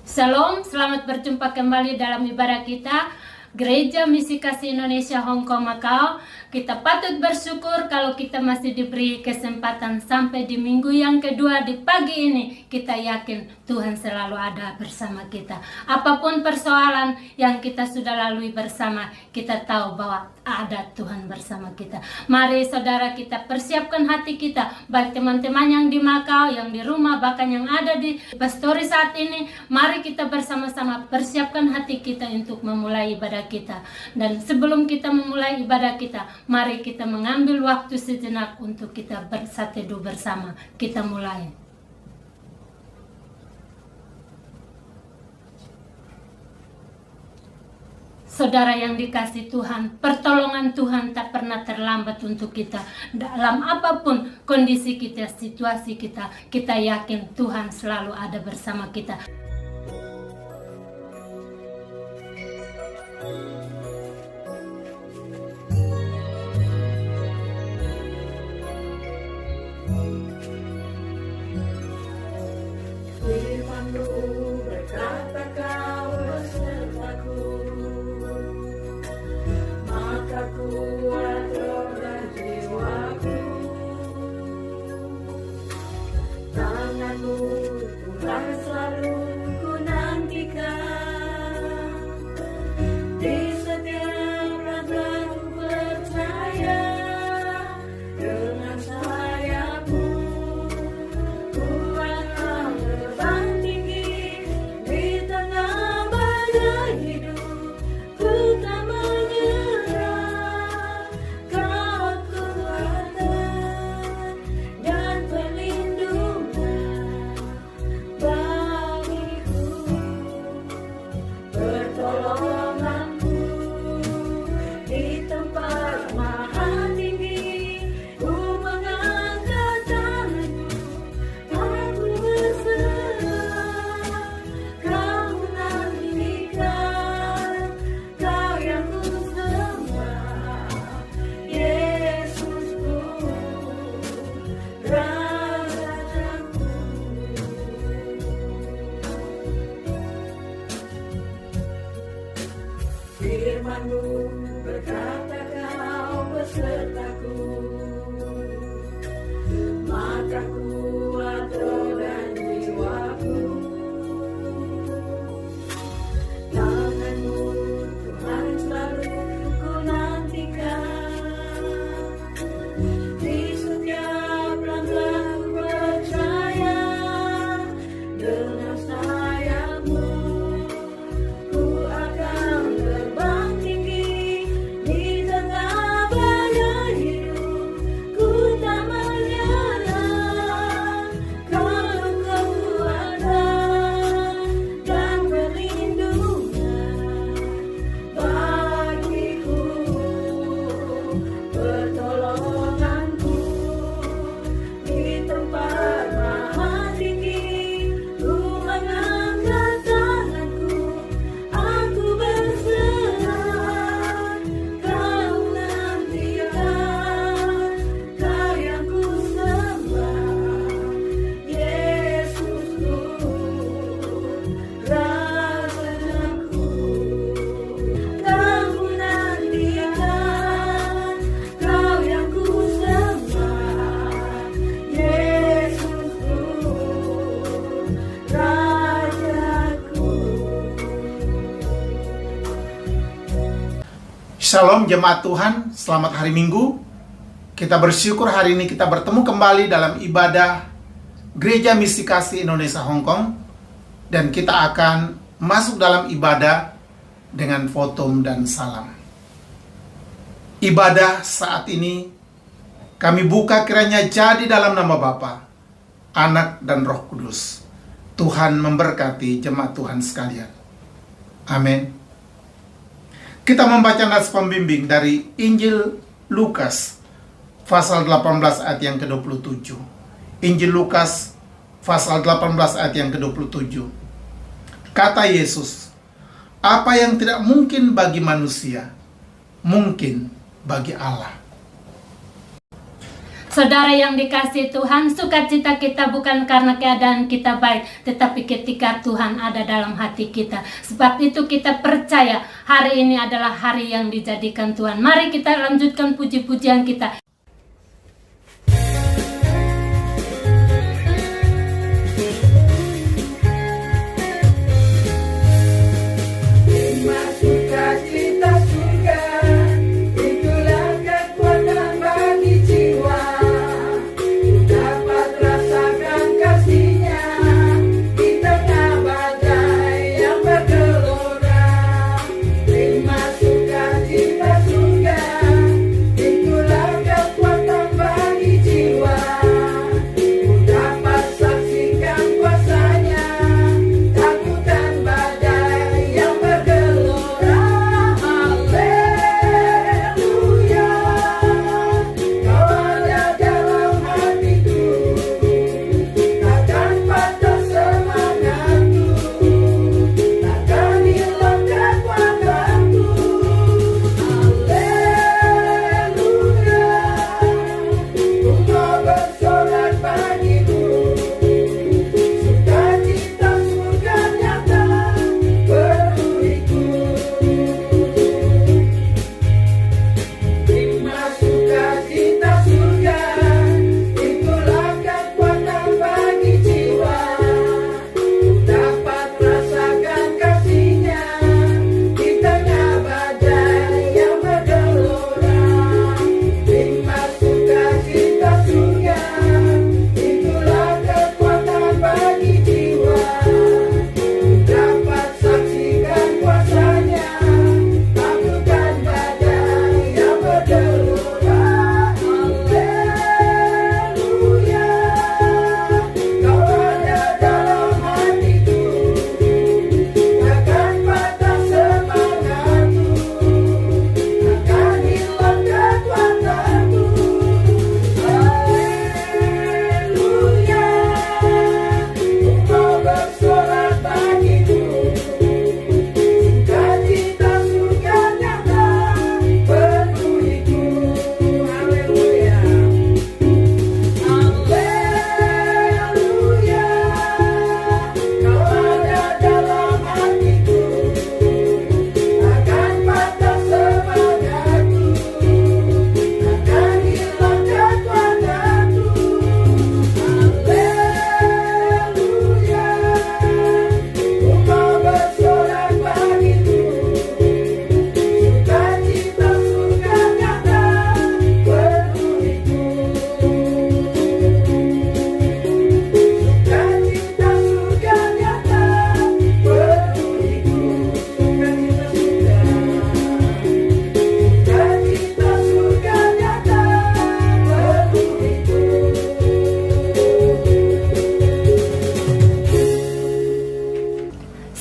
Shalom, selamat berjumpa kembali dalam ibadah kita Gereja Misi Kasih Indonesia Hong Kong Macau. Kita patut bersyukur kalau kita masih diberi kesempatan sampai di minggu yang kedua di pagi ini. Kita yakin Tuhan selalu ada bersama kita. Apapun persoalan yang kita sudah lalui bersama, kita tahu bahwa ada Tuhan bersama kita. Mari saudara, kita persiapkan hati kita, baik teman-teman yang di Macau, yang di rumah, bahkan yang ada di pastori saat ini. Mari kita bersama-sama persiapkan hati kita untuk memulai ibadah kita. Dan sebelum kita memulai ibadah kita, mari kita mengambil waktu sejenak untuk kita bersateduh bersama. Kita mulai. Saudara yang dikasih Tuhan, pertolongan Tuhan tak pernah terlambat untuk kita. Dalam apapun kondisi kita, situasi kita, kita yakin Tuhan selalu ada bersama kita. Firman-Mu berkata Kau besertaku, maka kuat roh dan jiwaku. Tangan-Mu Tuhan selalu ku nantikan, di setiap langkah ku percaya. Dengan sayap-Mu ku akan terbang tinggi di tengah badai hidup. Ku tak menyerah, Kau kekuatan dan perlindungan bagiku. Pertolonganku di tempat maha tinggi. Ku mengangkat tanganku, aku berserah. Kau nantikan, Kau yang ku sembah, Yesusku, Rajaku. Firman-Mu berkata Kau besertaku, maka kuat roh dan jiwaku. Tangan-Mu Tuhan selalu ku nantikan, di setiap langkah ku percaya. Dengan sayap-Mu ku akan terbang tinggi di tengah badai hidup. Ku tak menyerah, Kau kekuatan dan perlindungan bagiku. Pertolonganku di tempat maha tinggi. Ku mengangkat tanganku, aku berserah. Kau nantikan, Kau yang ku sembah, Yesusku, Rajaku. Kau nantikan, Kau yang ku sembah, Yesusku, Rajaku. Shalom jemaat Tuhan, selamat hari Minggu. Kita bersyukur hari ini kita bertemu kembali dalam ibadah Gereja Misi Kasih Indonesia Hong Kong. Dan kita akan masuk dalam ibadah dengan fotum dan salam. Ibadah saat ini kami buka kiranya jadi dalam nama Bapa, Anak dan Roh Kudus. Tuhan memberkati jemaat Tuhan sekalian. Amin. Kita membaca nas pembimbing dari Injil Lukas pasal 18 ayat yang ke-27. Injil Lukas pasal 18 ayat yang ke-27. Kata Yesus, apa yang tidak mungkin bagi manusia, mungkin bagi Allah. Saudara yang dikasihi Tuhan, sukacita kita bukan karena keadaan kita baik, tetapi ketika Tuhan ada dalam hati kita. Sebab itu kita percaya hari ini adalah hari yang dijadikan Tuhan. Mari kita lanjutkan puji-pujian kita.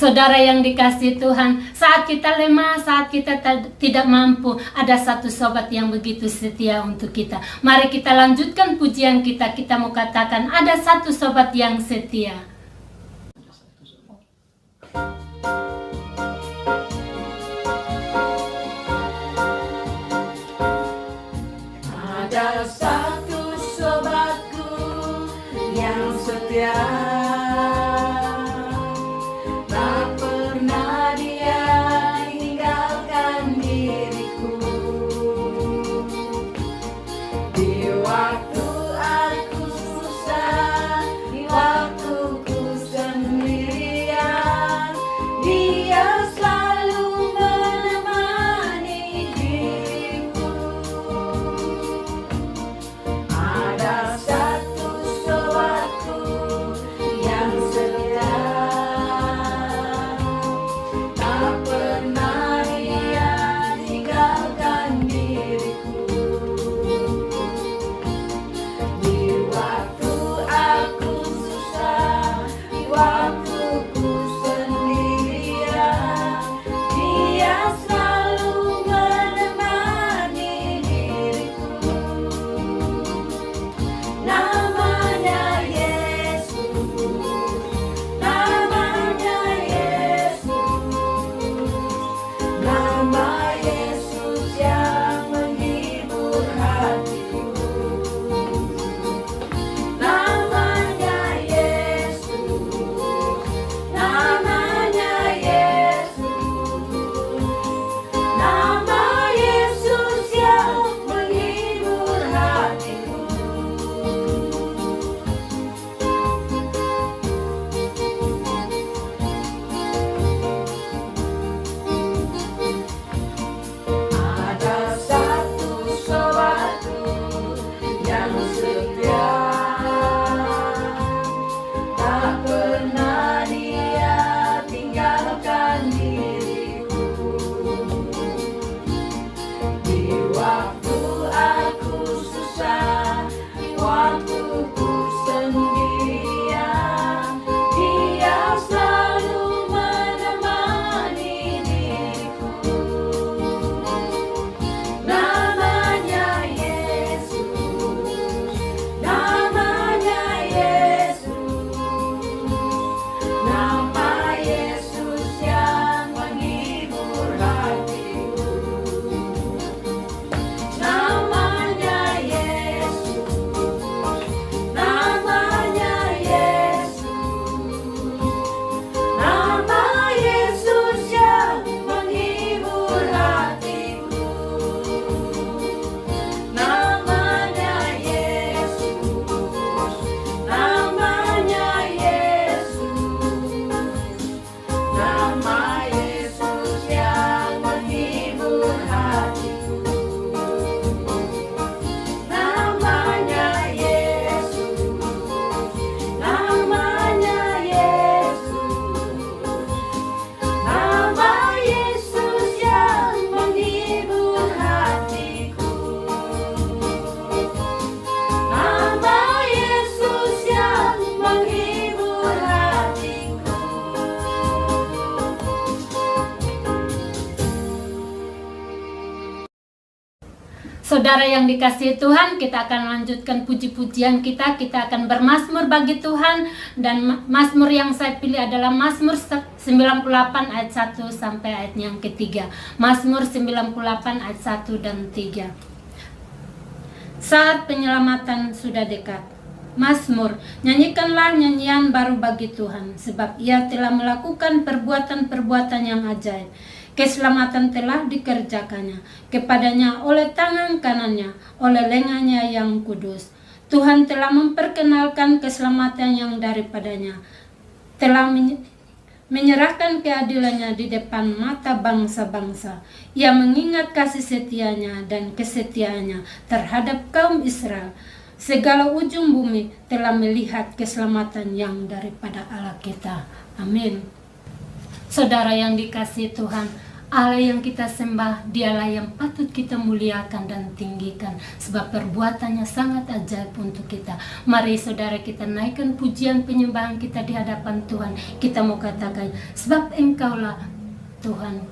Saudara yang dikasihi Tuhan, saat kita lemah, saat kita tidak mampu, ada satu sobat yang begitu setia untuk kita. Mari kita lanjutkan pujian kita. Kita mau katakan ada satu sobat yang setia. Ada satu sobatku yang setia. Saudara yang dikasihi Tuhan, kita akan lanjutkan puji-pujian kita. Kita akan bermazmur bagi Tuhan. Dan mazmur yang saya pilih adalah Mazmur 98 ayat 1 sampai ayat yang ketiga. Mazmur 98 ayat 1 dan 3. Saat penyelamatan sudah dekat. Mazmur, nyanyikanlah nyanyian baru bagi Tuhan, sebab Ia telah melakukan perbuatan-perbuatan yang ajaib. Keselamatan telah dikerjakannya kepadanya oleh tangan kanannya, oleh lengannya yang kudus. Tuhan telah memperkenalkan keselamatan yang daripadanya, telah menyerahkan keadilannya di depan mata bangsa-bangsa. Ia mengingat kasih setianya dan kesetiaannya terhadap kaum Israel. Segala ujung bumi telah melihat keselamatan yang daripada Allah kita. Amin. Saudara yang dikasihi Tuhan, Allah yang kita sembah, Dialah yang patut kita muliakan dan tinggikan, sebab perbuatannya sangat ajaib untuk kita. Mari saudara kita naikkan pujian penyembahan kita di hadapan Tuhan. Kita mau katakan, sebab Engkaulah Tuhan.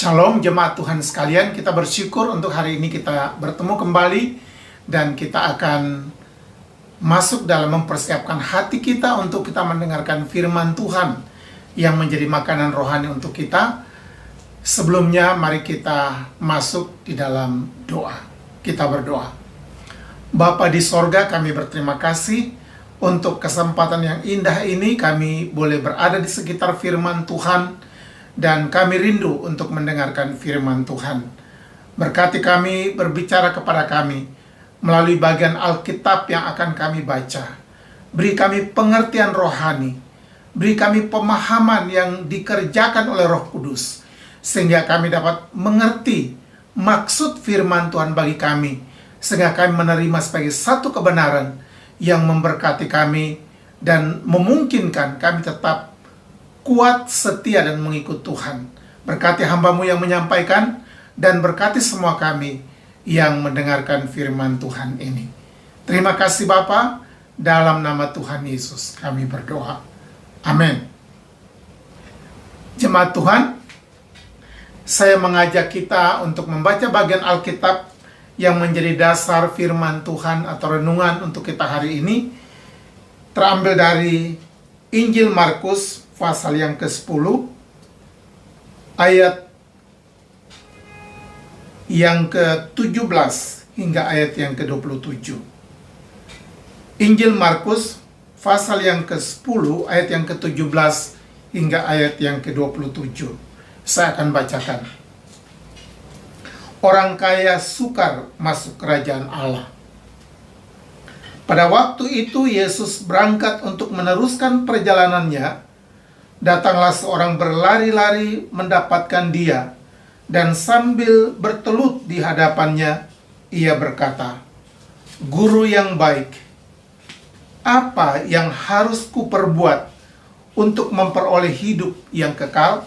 Shalom jemaat Tuhan sekalian, kita bersyukur untuk hari ini kita bertemu kembali dan kita akan masuk dalam mempersiapkan hati kita untuk kita mendengarkan firman Tuhan yang menjadi makanan rohani untuk kita. Sebelumnya mari kita masuk di dalam doa. Kita berdoa. Bapa di sorga, kami berterima kasih untuk kesempatan yang indah ini kami boleh berada di sekitar firman Tuhan. Dan kami rindu untuk mendengarkan firman Tuhan. Berkati kami, berbicara kepada kami melalui bagian Alkitab yang akan kami baca. Beri kami pengertian rohani. Beri kami pemahaman yang dikerjakan oleh Roh Kudus. Sehingga kami dapat mengerti maksud firman Tuhan bagi kami. Sehingga kami menerima sebagai satu kebenaran yang memberkati kami dan memungkinkan kami tetap kuat, setia, dan mengikut Tuhan. Berkati hamba-Mu yang menyampaikan, dan berkati semua kami yang mendengarkan firman Tuhan ini. Terima kasih Bapa, dalam nama Tuhan Yesus kami berdoa. Amin. Jemaat Tuhan, saya mengajak kita untuk membaca bagian Alkitab yang menjadi dasar firman Tuhan atau renungan untuk kita hari ini. Terambil dari Injil Markus pasal yang ke-10 ayat yang ke-17 hingga ayat yang ke-27. Injil Markus pasal yang ke-10 ayat yang ke-17 hingga ayat yang ke-27. Saya akan bacakan. Orang kaya sukar masuk kerajaan Allah. Pada waktu itu Yesus berangkat untuk meneruskan perjalanannya. Datanglah seorang berlari-lari mendapatkan dia, dan sambil bertelut di hadapannya, ia berkata, "Guru yang baik, apa yang harus kuperbuat untuk memperoleh hidup yang kekal?"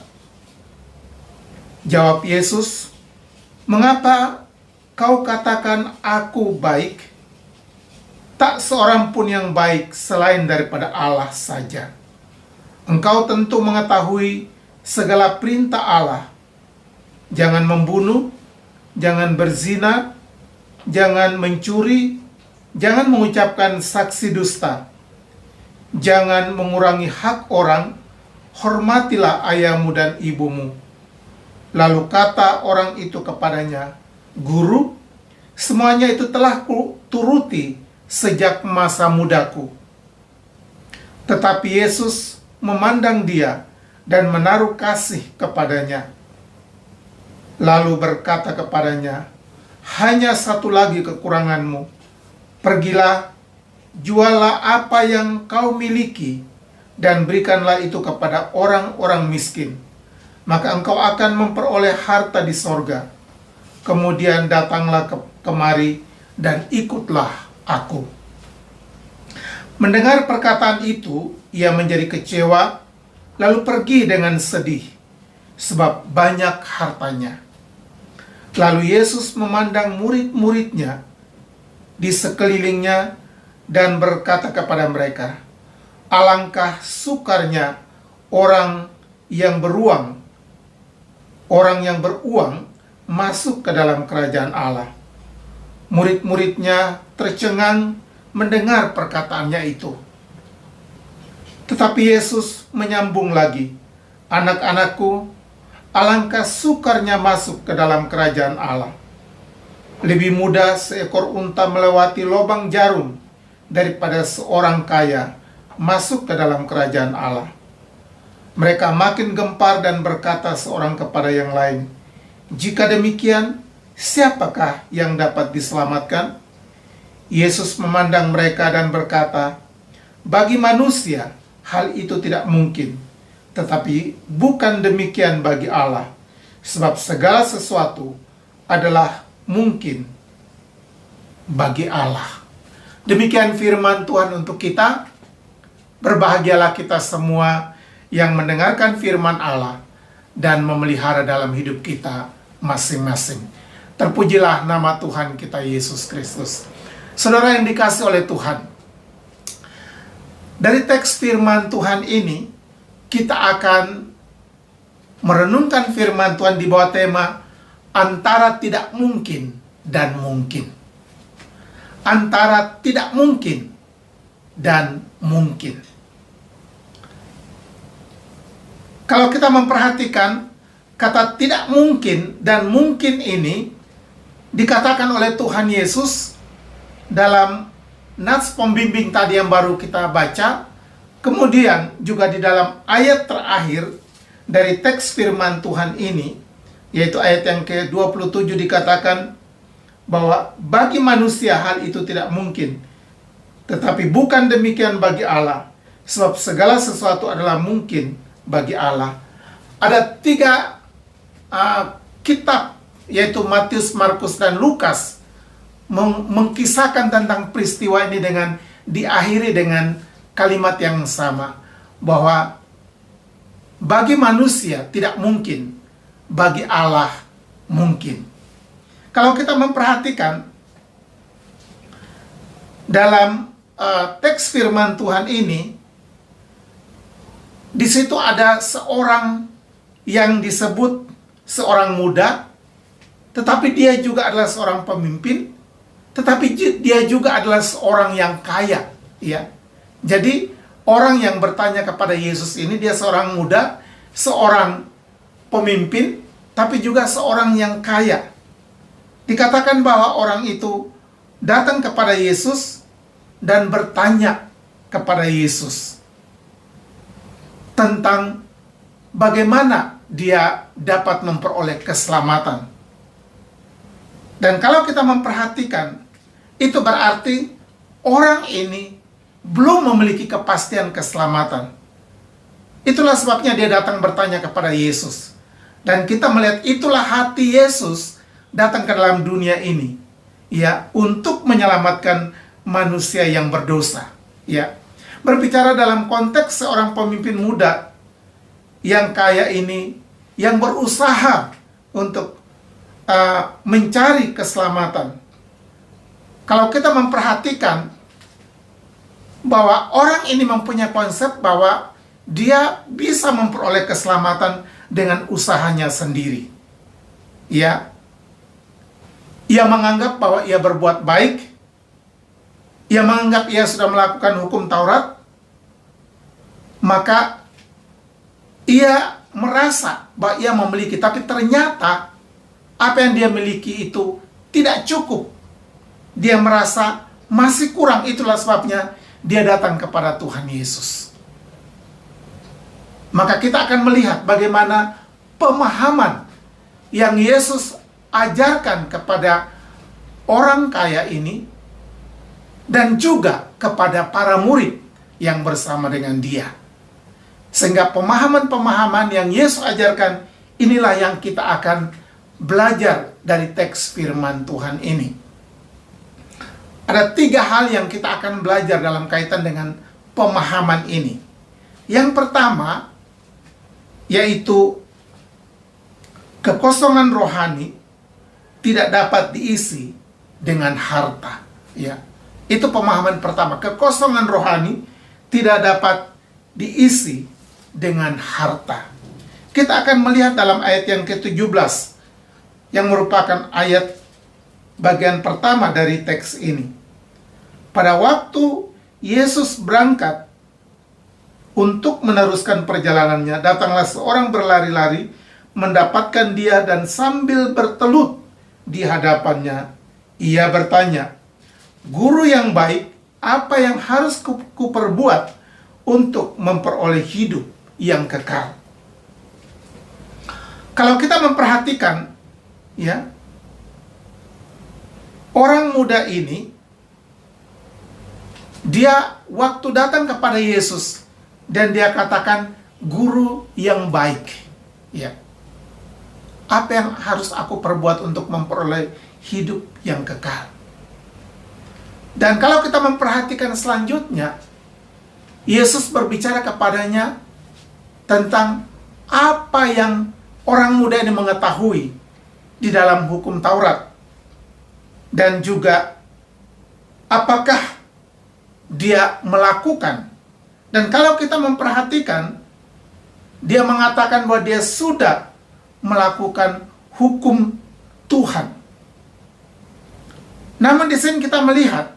Jawab Yesus, "Mengapa kau katakan aku baik? Tak seorang pun yang baik selain daripada Allah saja. Engkau tentu mengetahui segala perintah Allah. Jangan membunuh, jangan berzina, jangan mencuri, jangan mengucapkan saksi dusta, jangan mengurangi hak orang, hormatilah ayahmu dan ibumu." Lalu kata orang itu kepadanya, "Guru, semuanya itu telah kuturuti sejak masa mudaku." Tetapi Yesus memandang dia dan menaruh kasih kepadanya. Lalu berkata kepadanya, "Hanya satu lagi kekuranganmu. Pergilah, jualah apa yang kau miliki, dan berikanlah itu kepada orang-orang miskin. Maka engkau akan memperoleh harta di sorga. Kemudian datanglah kemari dan ikutlah aku." Mendengar perkataan itu, ia menjadi kecewa, lalu pergi dengan sedih, sebab banyak hartanya. Lalu Yesus memandang murid-muridnya di sekelilingnya dan berkata kepada mereka, "Alangkah sukarnya orang yang beruang masuk ke dalam kerajaan Allah." Murid-muridnya tercengang mendengar perkataannya itu. Tetapi Yesus menyambung lagi, "Anak-anakku, alangkah sukarnya masuk ke dalam kerajaan Allah. Lebih mudah seekor unta melewati lubang jarum daripada seorang kaya masuk ke dalam kerajaan Allah." Mereka makin gempar dan berkata seorang kepada yang lain, "Jika demikian, siapakah yang dapat diselamatkan?" Yesus memandang mereka dan berkata, "Bagi manusia hal itu tidak mungkin, tetapi bukan demikian bagi Allah, sebab segala sesuatu adalah mungkin bagi Allah." Demikian firman Tuhan untuk kita. Berbahagialah kita semua yang mendengarkan firman Allah dan memelihara dalam hidup kita masing-masing. Terpujilah nama Tuhan kita Yesus Kristus. Saudara yang dikasihi oleh Tuhan, dari teks firman Tuhan ini kita akan merenungkan firman Tuhan di bawah tema antara tidak mungkin dan mungkin. Antara tidak mungkin dan mungkin. Kalau kita memperhatikan kata tidak mungkin dan mungkin ini dikatakan oleh Tuhan Yesus dalam nats pembimbing tadi yang baru kita baca, kemudian juga di dalam ayat terakhir dari teks firman Tuhan ini, yaitu ayat yang ke-27 dikatakan bahwa bagi manusia hal itu tidak mungkin, tetapi bukan demikian bagi Allah, sebab segala sesuatu adalah mungkin bagi Allah. Ada 3 kitab, yaitu Matius, Markus, dan Lukas, mengkisahkan tentang peristiwa ini dengan diakhiri dengan kalimat yang sama, bahwa bagi manusia tidak mungkin, bagi Allah mungkin. Kalau kita memperhatikan dalam teks firman Tuhan ini, di situ ada seorang yang disebut seorang muda, tetapi dia juga adalah seorang pemimpin, tetapi dia juga adalah seorang yang kaya, ya. Jadi orang yang bertanya kepada Yesus ini, dia seorang muda, seorang pemimpin, tapi juga seorang yang kaya. Dikatakan bahwa orang itu datang kepada Yesus dan bertanya kepada Yesus tentang bagaimana dia dapat memperoleh keselamatan. Dan kalau kita memperhatikan, itu berarti orang ini belum memiliki kepastian keselamatan. Itulah sebabnya dia datang bertanya kepada Yesus. Dan kita melihat itulah hati Yesus datang ke dalam dunia ini, ya, untuk menyelamatkan manusia yang berdosa, ya. Berbicara dalam konteks seorang pemimpin muda yang kaya ini, yang berusaha untuk mencari keselamatan. Kalau kita memperhatikan bahwa orang ini mempunyai konsep bahwa dia bisa memperoleh keselamatan dengan usahanya sendiri, ya. Ia menganggap bahwa ia berbuat baik, ia menganggap ia sudah melakukan hukum Taurat, maka ia merasa bahwa ia memiliki, tapi ternyata apa yang dia miliki itu tidak cukup. Dia merasa masih kurang, itulah sebabnya dia datang kepada Tuhan Yesus. Maka kita akan melihat bagaimana pemahaman yang Yesus ajarkan kepada orang kaya ini, dan juga kepada para murid yang bersama dengan dia. Sehingga pemahaman-pemahaman yang Yesus ajarkan, inilah yang kita akan belajar dari teks firman Tuhan ini. Ada 3 hal yang kita akan belajar dalam kaitan dengan pemahaman ini. Yang pertama, yaitu kekosongan rohani tidak dapat diisi dengan harta, ya. Itu pemahaman pertama. Kekosongan rohani tidak dapat diisi dengan harta. Kita akan melihat dalam ayat yang ke-17, yang merupakan ayat bagian pertama dari teks ini. Pada waktu Yesus berangkat untuk meneruskan perjalanannya, datanglah seorang berlari-lari, mendapatkan dia, dan sambil bertelut di hadapannya, ia bertanya, "Guru yang baik, apa yang harus kuperbuat untuk memperoleh hidup yang kekal?" Kalau kita memperhatikan, ya, orang muda ini, dia waktu datang kepada Yesus dan dia katakan, "Guru yang baik, ya, apa yang harus aku perbuat untuk memperoleh hidup yang kekal?" Dan kalau kita memperhatikan selanjutnya, Yesus berbicara kepadanya tentang apa yang orang muda ini mengetahui di dalam hukum Taurat, dan juga apakah dia melakukan. Dan kalau kita memperhatikan, Dia mengatakan bahwa dia sudah melakukan hukum Tuhan. Namun di sini kita melihat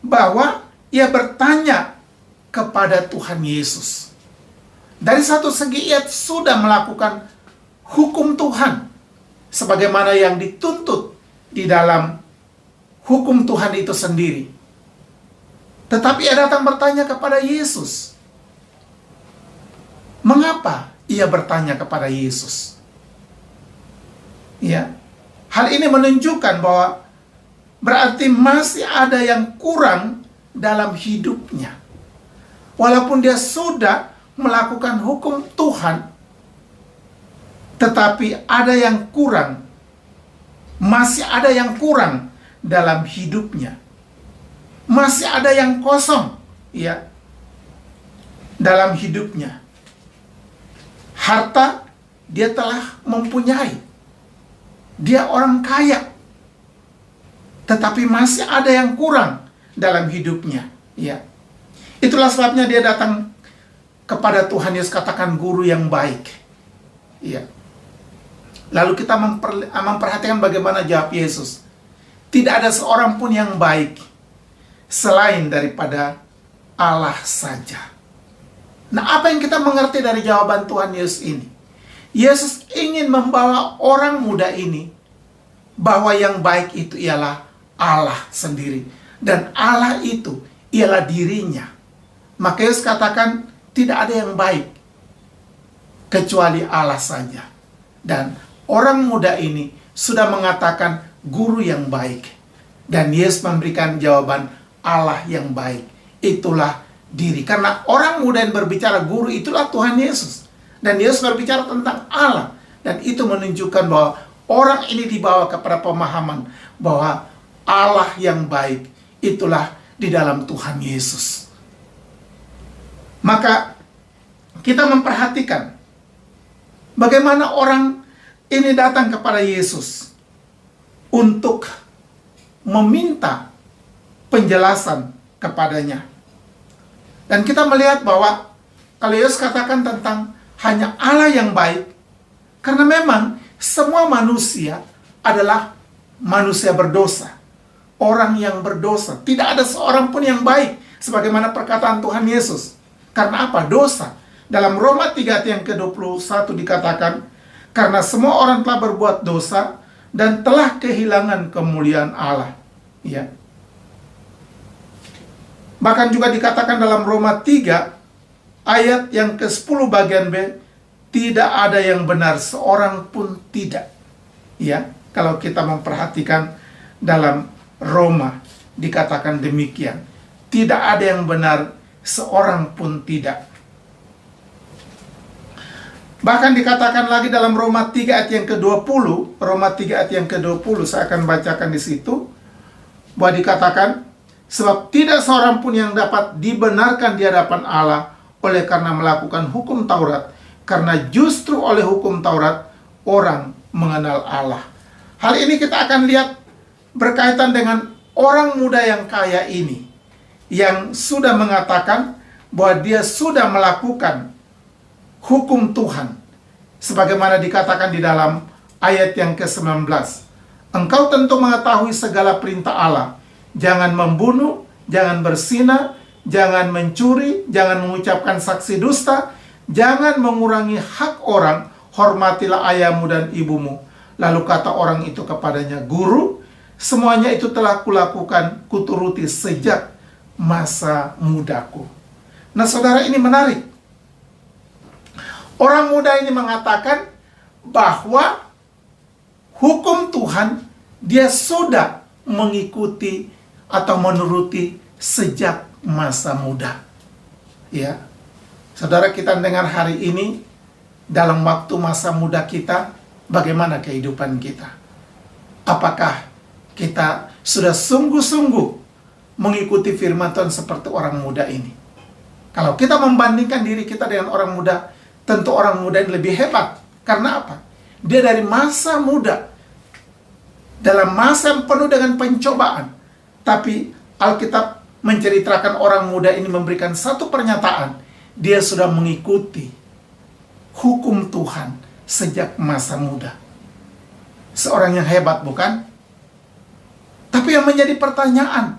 bahwa ia bertanya kepada Tuhan Yesus. Dari satu segi ia sudah melakukan hukum Tuhan sebagaimana yang dituntut di dalam hukum Tuhan itu sendiri. Tetapi ia datang bertanya kepada Yesus. Mengapa ia bertanya kepada Yesus? Ya, hal ini menunjukkan bahwa berarti masih ada yang kurang dalam hidupnya. Walaupun dia sudah melakukan hukum Tuhan, tetapi ada yang kurang. Masih ada yang kurang dalam hidupnya. Masih ada yang kosong, ya, dalam hidupnya. Harta dia telah mempunyai. Dia orang kaya. Tetapi masih ada yang kurang dalam hidupnya, ya. Itulah sebabnya dia datang kepada Tuhan Yesus, katakan guru yang baik. Ya. Lalu kita memperhatikan bagaimana jawab Yesus. Tidak ada seorang pun yang baik selain daripada Allah saja. Nah, apa yang kita mengerti dari jawaban Tuhan Yesus ini? Yesus ingin membawa orang muda ini bahwa yang baik itu ialah Allah sendiri. Dan Allah itu ialah dirinya. Maka Yesus katakan tidak ada yang baik kecuali Allah saja. Dan orang muda ini sudah mengatakan guru yang baik. Dan Yesus memberikan jawaban Allah yang baik. Itulah diri. Karena orang muda yang berbicara guru itulah Tuhan Yesus. Dan Yesus berbicara tentang Allah. Dan itu menunjukkan bahwa orang ini dibawa kepada pemahaman bahwa Allah yang baik itulah di dalam Tuhan Yesus. Maka kita memperhatikan bagaimana orang ini datang kepada Yesus untuk meminta penjelasan kepadanya. Dan kita melihat bahwa kalau Yesus katakan tentang hanya Allah yang baik, karena memang semua manusia adalah manusia berdosa. Orang yang berdosa. Tidak ada seorang pun yang baik. Sebagaimana perkataan Tuhan Yesus. Karena apa? Dosa. Dalam Roma 3 ayat yang ke-21 dikatakan, karena semua orang telah berbuat dosa dan telah kehilangan kemuliaan Allah. Ya. Bahkan juga dikatakan dalam Roma 3 ayat yang ke-10 bagian B, tidak ada yang benar, seorang pun tidak. Ya, kalau kita memperhatikan dalam Roma dikatakan demikian. Tidak ada yang benar, seorang pun tidak. Bahkan dikatakan lagi dalam Roma 3 ayat yang ke-20, Roma 3 ayat yang ke-20, saya akan bacakan di situ, bahwa dikatakan, sebab tidak seorang pun yang dapat dibenarkan di hadapan Allah oleh karena melakukan hukum Taurat, karena justru oleh hukum Taurat orang mengenal Allah. Hal ini kita akan lihat berkaitan dengan orang muda yang kaya ini, yang sudah mengatakan bahwa dia sudah melakukan hukum Tuhan, sebagaimana dikatakan di dalam ayat yang ke-19. Engkau tentu mengetahui segala perintah Allah. Jangan membunuh, jangan berzina, jangan mencuri, jangan mengucapkan saksi dusta, jangan mengurangi hak orang, hormatilah ayahmu dan ibumu. Lalu kata orang itu kepadanya, Guru, semuanya itu telah kulakukan, kuturuti sejak masa mudaku. Nah saudara, ini menarik. Orang muda ini mengatakan bahwa hukum Tuhan dia sudah mengikuti atau menuruti sejak masa muda. Ya, saudara, kita dengar hari ini dalam waktu masa muda kita, bagaimana kehidupan kita? Apakah kita sudah sungguh-sungguh mengikuti firman Tuhan seperti orang muda ini? Kalau kita membandingkan diri kita dengan orang muda, tentu orang muda ini lebih hebat. Karena apa? Dia dari masa muda, dalam masa yang penuh dengan pencobaan. Tapi Alkitab menceritakan orang muda ini memberikan satu pernyataan. Dia sudah mengikuti hukum Tuhan sejak masa muda. Seorang yang hebat, bukan? Tapi yang menjadi pertanyaan,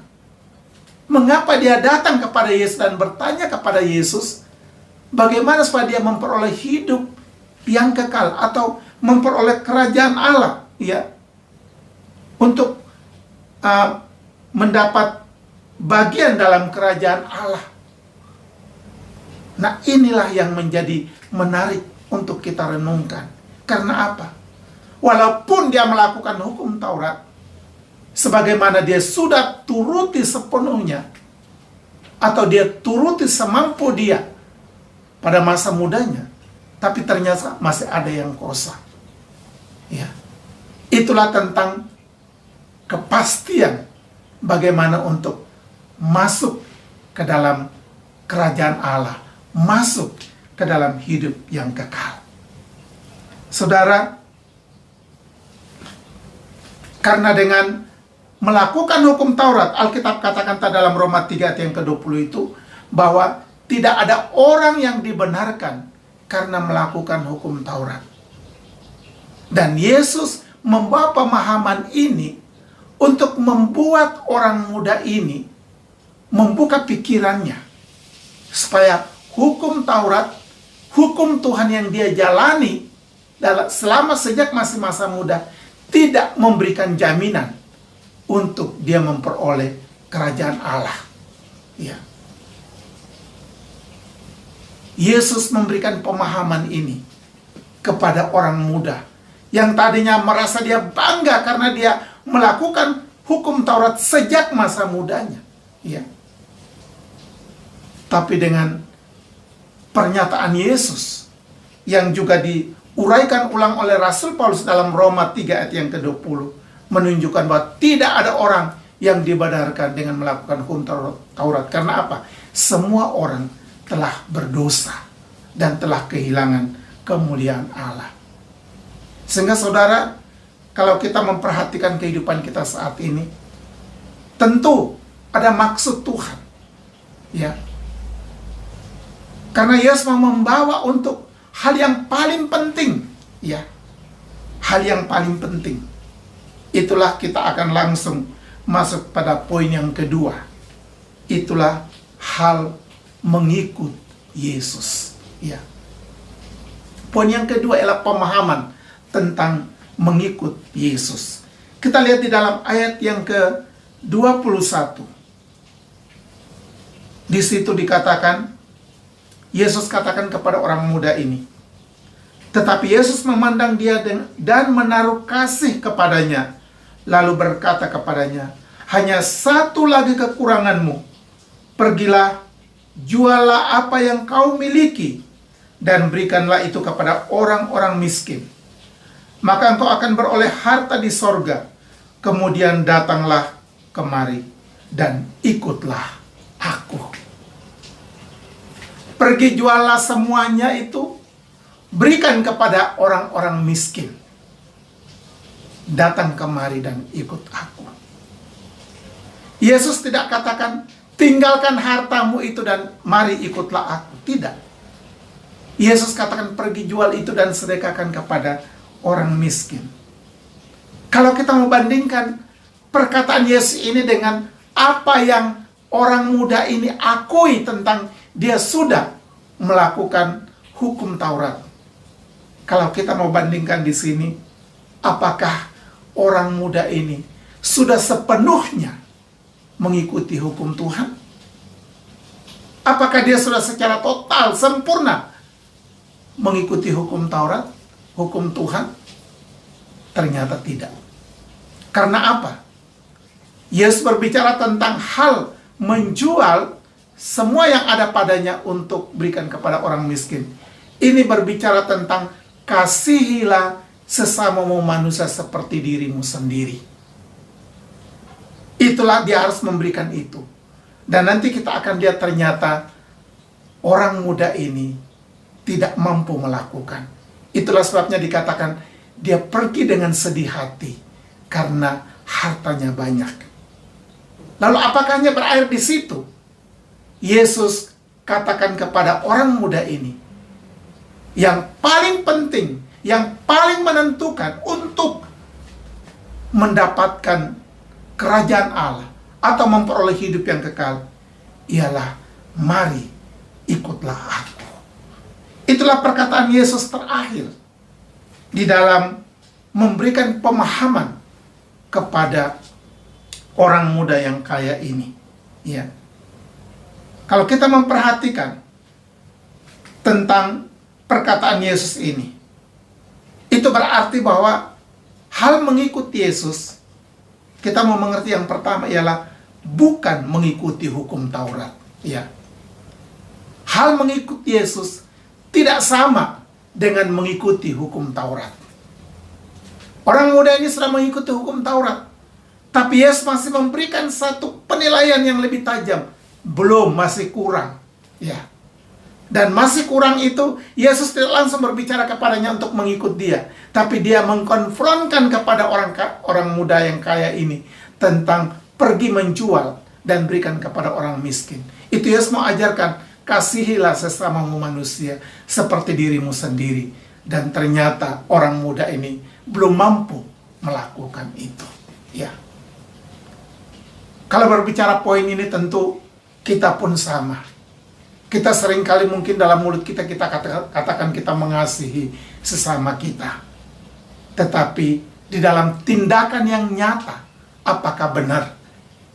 mengapa dia datang kepada Yesus dan bertanya kepada Yesus, bagaimana supaya dia memperoleh hidup yang kekal atau memperoleh kerajaan Allah, ya, untuk mendapat bagian dalam kerajaan Allah. Nah, inilah yang menjadi menarik untuk kita renungkan. Karena apa? Walaupun dia melakukan hukum Taurat, sebagaimana dia sudah turuti sepenuhnya, atau dia turuti semampu dia pada masa mudanya, tapi ternyata masih ada yang kosa. Ya. Itulah tentang kepastian bagaimana untuk masuk ke dalam kerajaan Allah, masuk ke dalam hidup yang kekal. Saudara, karena dengan melakukan hukum Taurat, Alkitab katakan dalam Roma 3 ayat yang ke-20 itu, bahwa tidak ada orang yang dibenarkan karena melakukan hukum Taurat. Dan Yesus membawa pemahaman ini untuk membuat orang muda ini membuka pikirannya, supaya hukum Taurat, hukum Tuhan yang dia jalani selama sejak masih masa muda, tidak memberikan jaminan untuk dia memperoleh kerajaan Allah. Ya. Yesus memberikan pemahaman ini kepada orang muda yang tadinya merasa dia bangga karena dia melakukan hukum Taurat sejak masa mudanya. Ya. Tapi dengan pernyataan Yesus yang juga diuraikan ulang oleh Rasul Paulus dalam Roma 3 ayat yang ke-20, menunjukkan bahwa tidak ada orang yang dibenarkan dengan melakukan hukum Taurat. Karena apa? Semua orang telah berdosa dan telah kehilangan kemuliaan Allah. Sehingga saudara, kalau kita memperhatikan kehidupan kita saat ini, tentu ada maksud Tuhan. Ya. Karena Yesus mau membawa untuk hal yang paling penting, ya. Hal yang paling penting. Itulah kita akan langsung masuk pada poin yang kedua. Itulah hal mengikut Yesus, ya. Poin yang kedua adalah pemahaman tentang mengikut Yesus. Kita lihat di dalam ayat yang ke-21. Di situ dikatakan, Yesus katakan kepada orang muda ini, tetapi Yesus memandang dia dan menaruh kasih kepadanya, lalu berkata kepadanya, hanya satu lagi kekuranganmu. Pergilah, jualah apa yang kau miliki, dan berikanlah itu kepada orang-orang miskin. Maka engkau akan beroleh harta di sorga. Kemudian datanglah kemari, dan ikutlah aku. Pergi jualah semuanya itu, berikan kepada orang-orang miskin. Datang kemari dan ikut aku. Yesus tidak katakan, tinggalkan hartamu itu dan mari ikutlah aku. Tidak. Yesus katakan, pergi jual itu dan sedekahkan kepada orang miskin. Kalau kita membandingkan perkataan Yesus ini dengan apa yang orang muda ini akui tentang dia sudah melakukan hukum Taurat. Kalau kita mau bandingkan di sini, apakah orang muda ini sudah sepenuhnya mengikuti hukum Tuhan? Apakah dia sudah secara total, sempurna mengikuti hukum Taurat, hukum Tuhan? Ternyata tidak. Karena apa? Yesus berbicara tentang hal menjual semua yang ada padanya untuk berikan kepada orang miskin. Ini berbicara tentang kasihilah sesamamu manusia seperti dirimu sendiri. Itulah dia harus memberikan itu. Dan nanti kita akan lihat ternyata orang muda ini tidak mampu melakukan. Itulah sebabnya dikatakan dia pergi dengan sedih hati karena hartanya banyak. Lalu apakah hanya berakhir di situ? Yesus katakan kepada orang muda ini, yang paling penting, yang paling menentukan untuk mendapatkan kerajaan Allah atau memperoleh hidup yang kekal ialah mari ikutlah aku. Itulah perkataan Yesus terakhir di dalam memberikan pemahaman kepada orang muda yang kaya ini. Ya. Kalau kita memperhatikan tentang perkataan Yesus ini, itu berarti bahwa hal mengikuti Yesus, kita mau mengerti yang pertama ialah bukan mengikuti hukum Taurat. Ya. Hal mengikuti Yesus tidak sama dengan mengikuti hukum Taurat. Orang muda ini sudah mengikuti hukum Taurat, tapi Yesus masih memberikan satu penilaian yang lebih tajam. Belum, masih kurang. Ya. Dan masih kurang itu, Yesus tidak langsung berbicara kepadanya untuk mengikut dia, tapi dia mengkonfrontkan kepada orang muda yang kaya ini tentang pergi menjual dan berikan kepada orang miskin. Itu Yesus mau ajarkan, kasihilah sesamamu manusia seperti dirimu sendiri. Dan ternyata orang muda ini belum mampu melakukan itu. Ya. Kalau berbicara poin ini tentu kita pun sama. Kita seringkali mungkin dalam mulut kita katakan kita mengasihi sesama kita. Tetapi di dalam tindakan yang nyata, apakah benar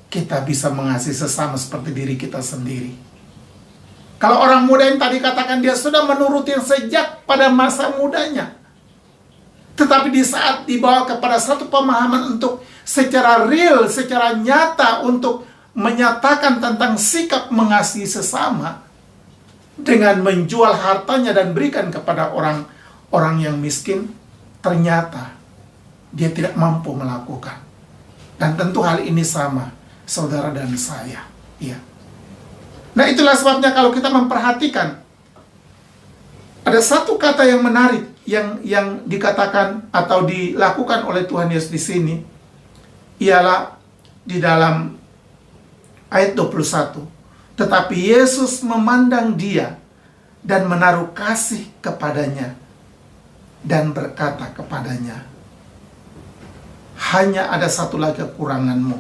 kita bisa mengasihi sesama seperti diri kita sendiri? Kalau orang muda yang tadi katakan dia sudah menuruti sejak pada masa mudanya, tetapi di saat dibawa kepada satu pemahaman untuk secara real, secara nyata untuk menyatakan tentang sikap mengasihi sesama dengan menjual hartanya dan berikan kepada orang yang miskin, ternyata dia tidak mampu melakukan. Dan tentu hal ini sama saudara dan saya. Ya. Nah, itulah sebabnya kalau kita memperhatikan ada satu kata yang menarik yang dikatakan atau dilakukan oleh Tuhan Yesus di sini, ialah di dalam ayat 21. Tetapi Yesus memandang dia dan menaruh kasih kepadanya dan berkata kepadanya, hanya ada satu lagi kekuranganmu.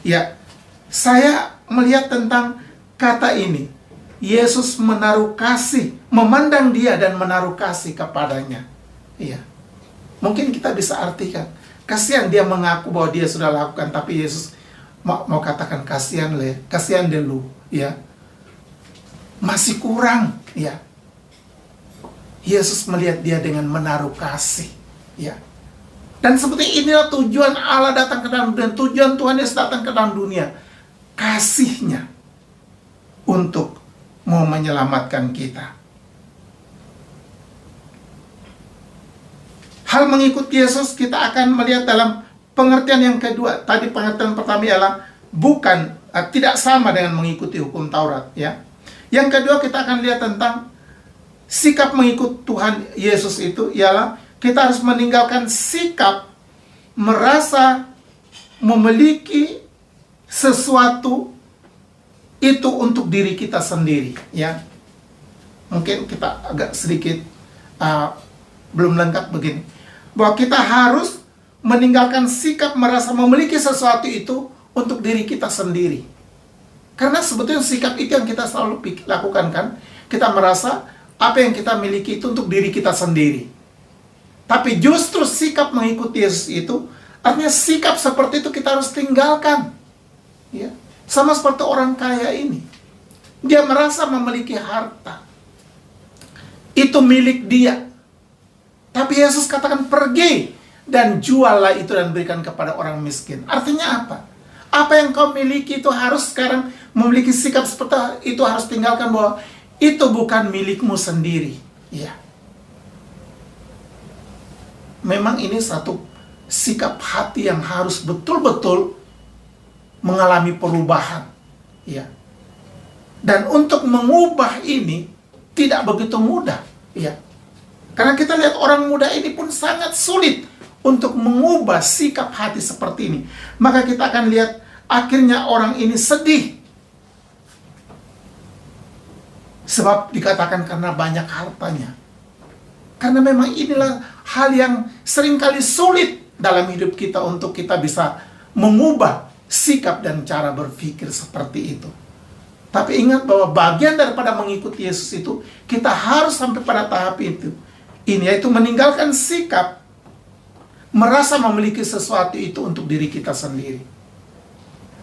Ya, saya melihat tentang kata ini. Yesus menaruh kasih, memandang dia dan menaruh kasih kepadanya. Iya. Mungkin kita bisa artikan, kasihan dia mengaku bahwa dia sudah lakukan, tapi Yesus mau katakan kasihan deh lu, ya. Masih kurang, ya. Yesus melihat dia dengan menaruh kasih, ya. Dan seperti inilah tujuan Allah datang ke dalam dunia, tujuan Tuhan Yesus datang ke dalam dunia, kasihnya untuk mau menyelamatkan kita. Hal mengikuti Yesus kita akan melihat dalam pengertian yang kedua. Tadi pengertian pertama ialah bukan, tidak sama dengan mengikuti hukum Taurat, ya. Yang kedua kita akan lihat tentang sikap mengikut Tuhan Yesus itu ialah kita harus meninggalkan sikap merasa memiliki sesuatu itu untuk diri kita sendiri, ya. Mungkin kita agak sedikit belum lengkap begini, bahwa kita harus meninggalkan sikap merasa memiliki sesuatu itu untuk diri kita sendiri. Karena sebetulnya sikap itu yang kita selalu lakukan, kan? Kita merasa apa yang kita miliki itu untuk diri kita sendiri. Tapi justru sikap mengikuti Yesus itu artinya sikap seperti itu kita harus tinggalkan, ya. Sama seperti orang kaya ini. Dia merasa memiliki harta. Itu milik dia. Tapi Yesus katakan pergi dan juallah itu dan berikan kepada orang miskin. Artinya apa? Apa yang kau miliki itu harus sekarang memiliki sikap seperti itu, harus tinggalkan bahwa itu bukan milikmu sendiri. Ya. Memang ini satu sikap hati yang harus betul-betul mengalami perubahan, ya. Dan untuk mengubah ini tidak begitu mudah, ya. Karena kita lihat orang muda ini pun sangat sulit untuk mengubah sikap hati seperti ini. Maka kita akan lihat akhirnya orang ini sedih. Sebab dikatakan karena banyak hartanya. Karena memang inilah hal yang seringkali sulit dalam hidup kita untuk kita bisa mengubah sikap dan cara berpikir seperti itu. Tapi ingat bahwa bagian daripada mengikuti Yesus itu, kita harus sampai pada tahap itu. Ini yaitu meninggalkan sikap merasa memiliki sesuatu itu untuk diri kita sendiri.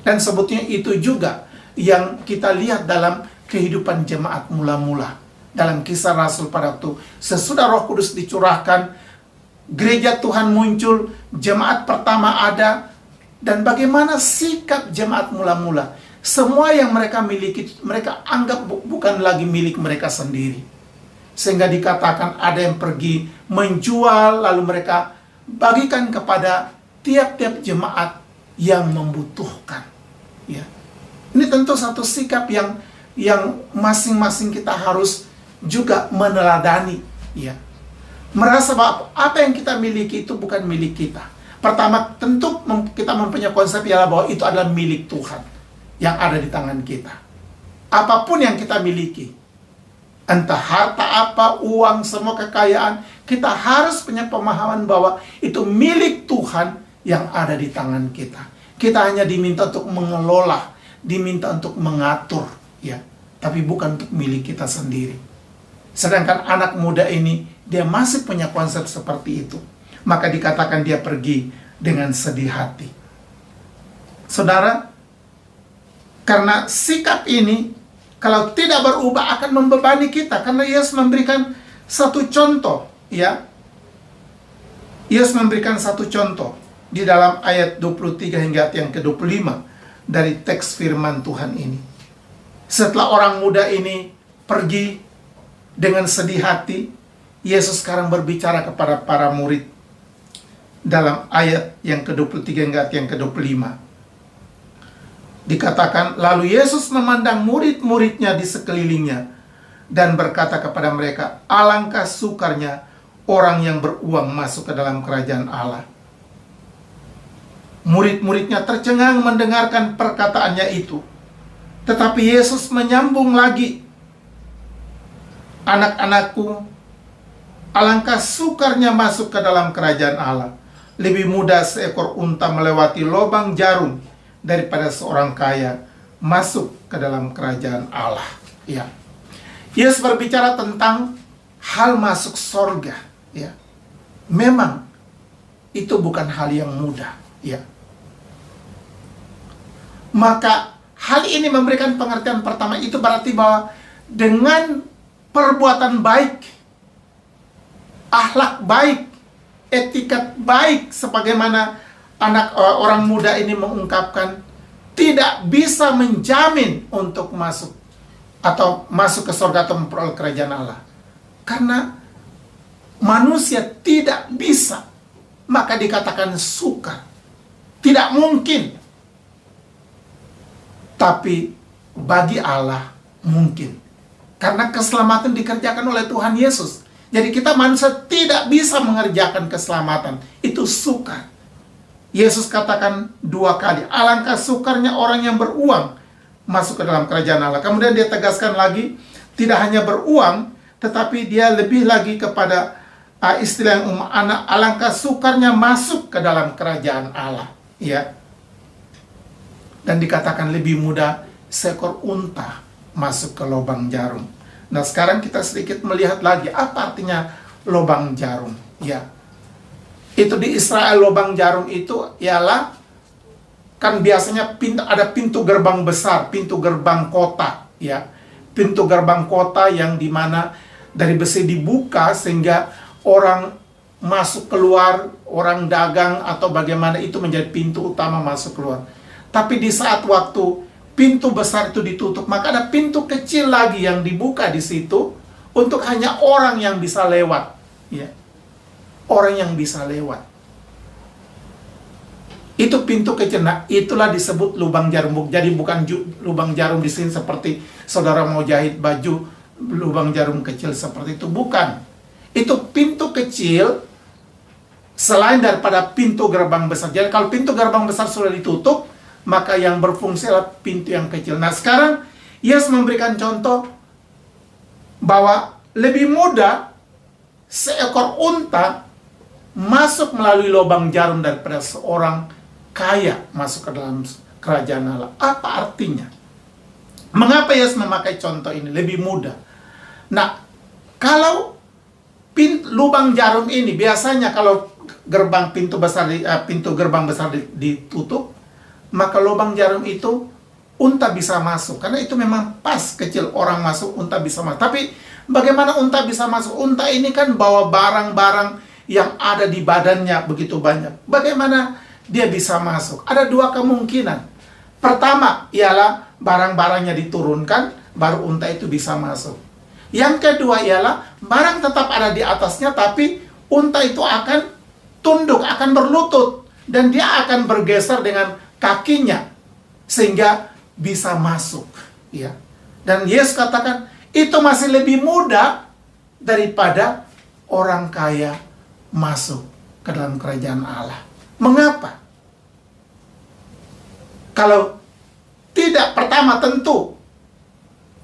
Dan sebetulnya itu juga yang kita lihat dalam kehidupan jemaat mula-mula. Dalam Kisah Rasul pada waktu sesudah Roh Kudus dicurahkan, gereja Tuhan muncul, jemaat pertama ada, dan bagaimana sikap jemaat mula-mula. Semua yang mereka miliki, mereka anggap bukan lagi milik mereka sendiri. Sehingga dikatakan ada yang pergi menjual, lalu mereka bagikan kepada tiap-tiap jemaat yang membutuhkan. Ya. Ini tentu satu sikap yang masing-masing kita harus juga meneladani. Ya. Merasa bahwa apa yang kita miliki itu bukan milik kita. Pertama, tentu kita mempunyai konsep ialah bahwa itu adalah milik Tuhan yang ada di tangan kita. Apapun yang kita miliki, entah harta apa, uang, semua kekayaan, kita harus punya pemahaman bahwa itu milik Tuhan yang ada di tangan kita. Kita hanya diminta untuk mengelola, diminta untuk mengatur, ya, tapi bukan untuk milik kita sendiri. Sedangkan anak muda ini, dia masih punya konsep seperti itu. Maka dikatakan dia pergi dengan sedih hati. Saudara, karena sikap ini, kalau tidak berubah akan membebani kita. Karena Yesus memberikan satu contoh, ya. Yesus memberikan satu contoh di dalam ayat 23 hingga ayat yang ke-25 dari teks firman Tuhan ini. Setelah orang muda ini pergi dengan sedih hati, Yesus sekarang berbicara kepada para murid dalam ayat yang ke-23 hingga ayat yang ke-25. Dikatakan, lalu Yesus memandang murid-muridnya di sekelilingnya dan berkata kepada mereka, alangkah sukarnya orang yang beruang masuk ke dalam kerajaan Allah. Murid-muridnya tercengang mendengarkan perkataannya itu. Tetapi Yesus menyambung lagi, anak-anakku, alangkah sukarnya masuk ke dalam kerajaan Allah. Lebih mudah seekor unta melewati lubang jarum daripada seorang kaya masuk ke dalam kerajaan Allah. Ya. Yesus berbicara tentang hal masuk sorga. Ya. Memang itu bukan hal yang mudah. Ya. Maka hal ini memberikan pengertian pertama, itu berarti bahwa dengan perbuatan baik, akhlak baik, etikat baik, sebagaimana orang muda ini mengungkapkan, tidak bisa menjamin untuk masuk atau masuk ke surga atau memperoleh kerajaan Allah. Karena manusia tidak bisa, maka dikatakan sukar. Tidak mungkin. Tapi bagi Allah mungkin. Karena keselamatan dikerjakan oleh Tuhan Yesus. Jadi kita manusia tidak bisa mengerjakan keselamatan. Itu sukar. Yesus katakan 2 kali, alangkah sukarnya orang yang beruang masuk ke dalam kerajaan Allah. Kemudian dia tegaskan lagi, tidak hanya beruang, tetapi dia lebih lagi kepada istilah yang anak, alangkah sukarnya masuk ke dalam kerajaan Allah. Ya. Dan dikatakan lebih mudah seekor unta masuk ke lubang jarum. Nah, sekarang kita sedikit melihat lagi apa artinya lubang jarum. Ya. Itu di Israel lubang jarum itu ialah, kan biasanya ada pintu gerbang besar, pintu gerbang kota, ya. Pintu gerbang kota yang dimana dari besi dibuka sehingga orang masuk keluar, orang dagang atau bagaimana itu menjadi pintu utama masuk keluar. Tapi di saat waktu pintu besar itu ditutup, maka ada pintu kecil lagi yang dibuka di situ untuk hanya orang yang bisa lewat, ya. Orang yang bisa lewat. Itu pintu kecil. Nah, itulah disebut lubang jarum. Jadi bukan lubang jarum di sini seperti saudara mau jahit baju, lubang jarum kecil seperti itu. Bukan. Itu pintu kecil selain daripada pintu gerbang besar. Jadi kalau pintu gerbang besar sudah ditutup, maka yang berfungsi adalah pintu yang kecil. Nah, sekarang Yesus memberikan contoh bahwa lebih mudah seekor unta masuk melalui lubang jarum daripada seorang kaya masuk ke dalam kerajaan Allah. Apa artinya? Mengapa Yesus memakai contoh ini? Lebih mudah. Nah, kalau lubang jarum ini biasanya kalau pintu gerbang besar ditutup, maka lubang jarum itu unta bisa masuk. Karena itu memang pas kecil orang masuk, unta bisa masuk. Tapi bagaimana unta bisa masuk? Unta ini kan bawa barang-barang yang ada di badannya begitu banyak. Bagaimana dia bisa masuk? Ada dua kemungkinan. Pertama, ialah barang-barangnya diturunkan, baru unta itu bisa masuk. Yang kedua ialah barang tetap ada di atasnya, tapi unta itu akan tunduk, akan berlutut, dan dia akan bergeser dengan kakinya sehingga bisa masuk. Ya. Dan Yesus katakan itu masih lebih mudah daripada orang kaya masuk ke dalam kerajaan Allah. Mengapa? Kalau tidak, pertama tentu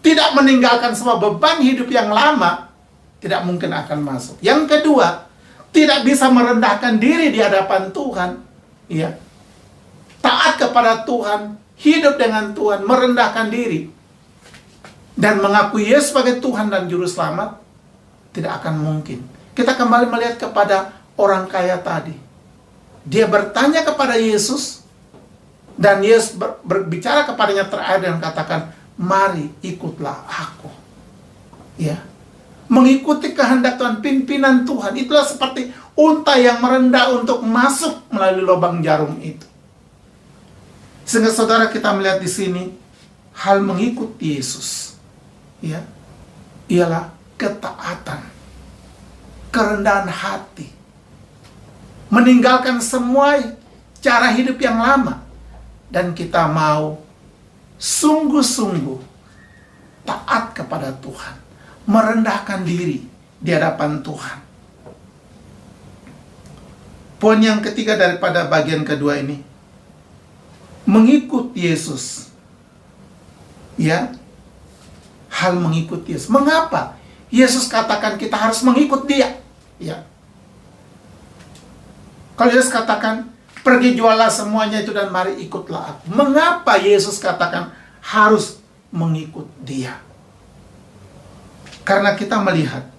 tidak meninggalkan semua beban hidup yang lama, tidak mungkin akan masuk. Yang kedua, tidak bisa merendahkan diri di hadapan Tuhan, ya. Taat kepada Tuhan, hidup dengan Tuhan, merendahkan diri, dan mengakui Yesus sebagai Tuhan dan Juru Selamat, tidak akan mungkin. Kita kembali melihat kepada orang kaya tadi. Dia bertanya kepada Yesus, dan Yesus berbicara kepadanya terakhir dan katakan, mari ikutlah aku. Ya. Mengikuti kehendak Tuhan, pimpinan Tuhan, itulah seperti unta yang merendah untuk masuk melalui lubang jarum itu. Sehingga saudara, kita melihat di sini hal mengikuti Yesus, ya, ialah ketaatan, kerendahan hati, meninggalkan semua cara hidup yang lama, dan kita mau sungguh-sungguh taat kepada Tuhan, merendahkan diri di hadapan Tuhan. Poin yang ketiga daripada bagian kedua ini, mengikut Yesus. Ya, hal mengikut Yesus. Mengapa Yesus katakan kita harus mengikut Dia? Ya. Kalau Yesus katakan, pergi jualah semuanya itu dan mari ikutlah aku. Mengapa Yesus katakan harus mengikut Dia? Karena kita melihat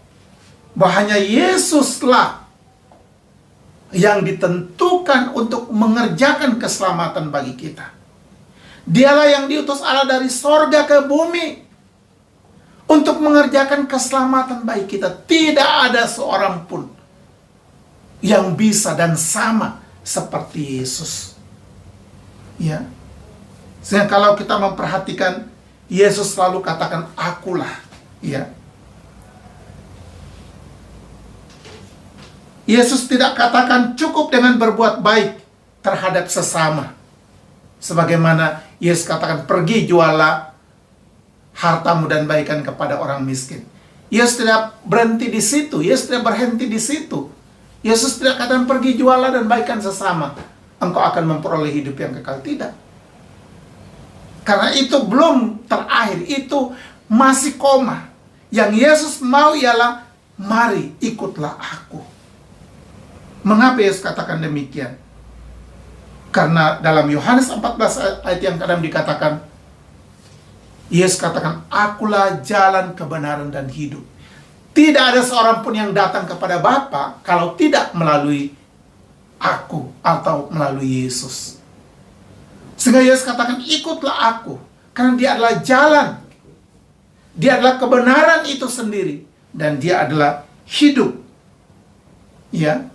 bahwa hanya Yesuslah yang ditentukan untuk mengerjakan keselamatan bagi kita. Dialah yang diutus Allah dari sorga ke bumi untuk mengerjakan keselamatan bagi kita. Tidak ada seorang pun yang bisa dan sama seperti Yesus. Ya. Sehingga kalau kita memperhatikan, Yesus selalu katakan akulah. Ya. Yesus tidak katakan cukup dengan berbuat baik terhadap sesama. Sebagaimana Yesus katakan, pergi jualah hartamu dan baikan kepada orang miskin. Yesus tidak berhenti di situ. Yesus tidak berhenti di situ. Yesus tidak katakan pergi jualah dan baikan sesama, engkau akan memperoleh hidup yang kekal. Tidak. Karena itu belum terakhir. Itu masih koma. Yang Yesus mau ialah, mari ikutlah aku. Mengapa Yesus katakan demikian? Karena dalam Yohanes 14 ayat yang ke-6 dikatakan, Yesus katakan, akulah jalan, kebenaran, dan hidup. Tidak ada seorang pun yang datang kepada Bapa kalau tidak melalui aku atau melalui Yesus. Sehingga Yesus katakan, ikutlah aku. Karena Dia adalah jalan. Dia adalah kebenaran itu sendiri. Dan Dia adalah hidup. Ya.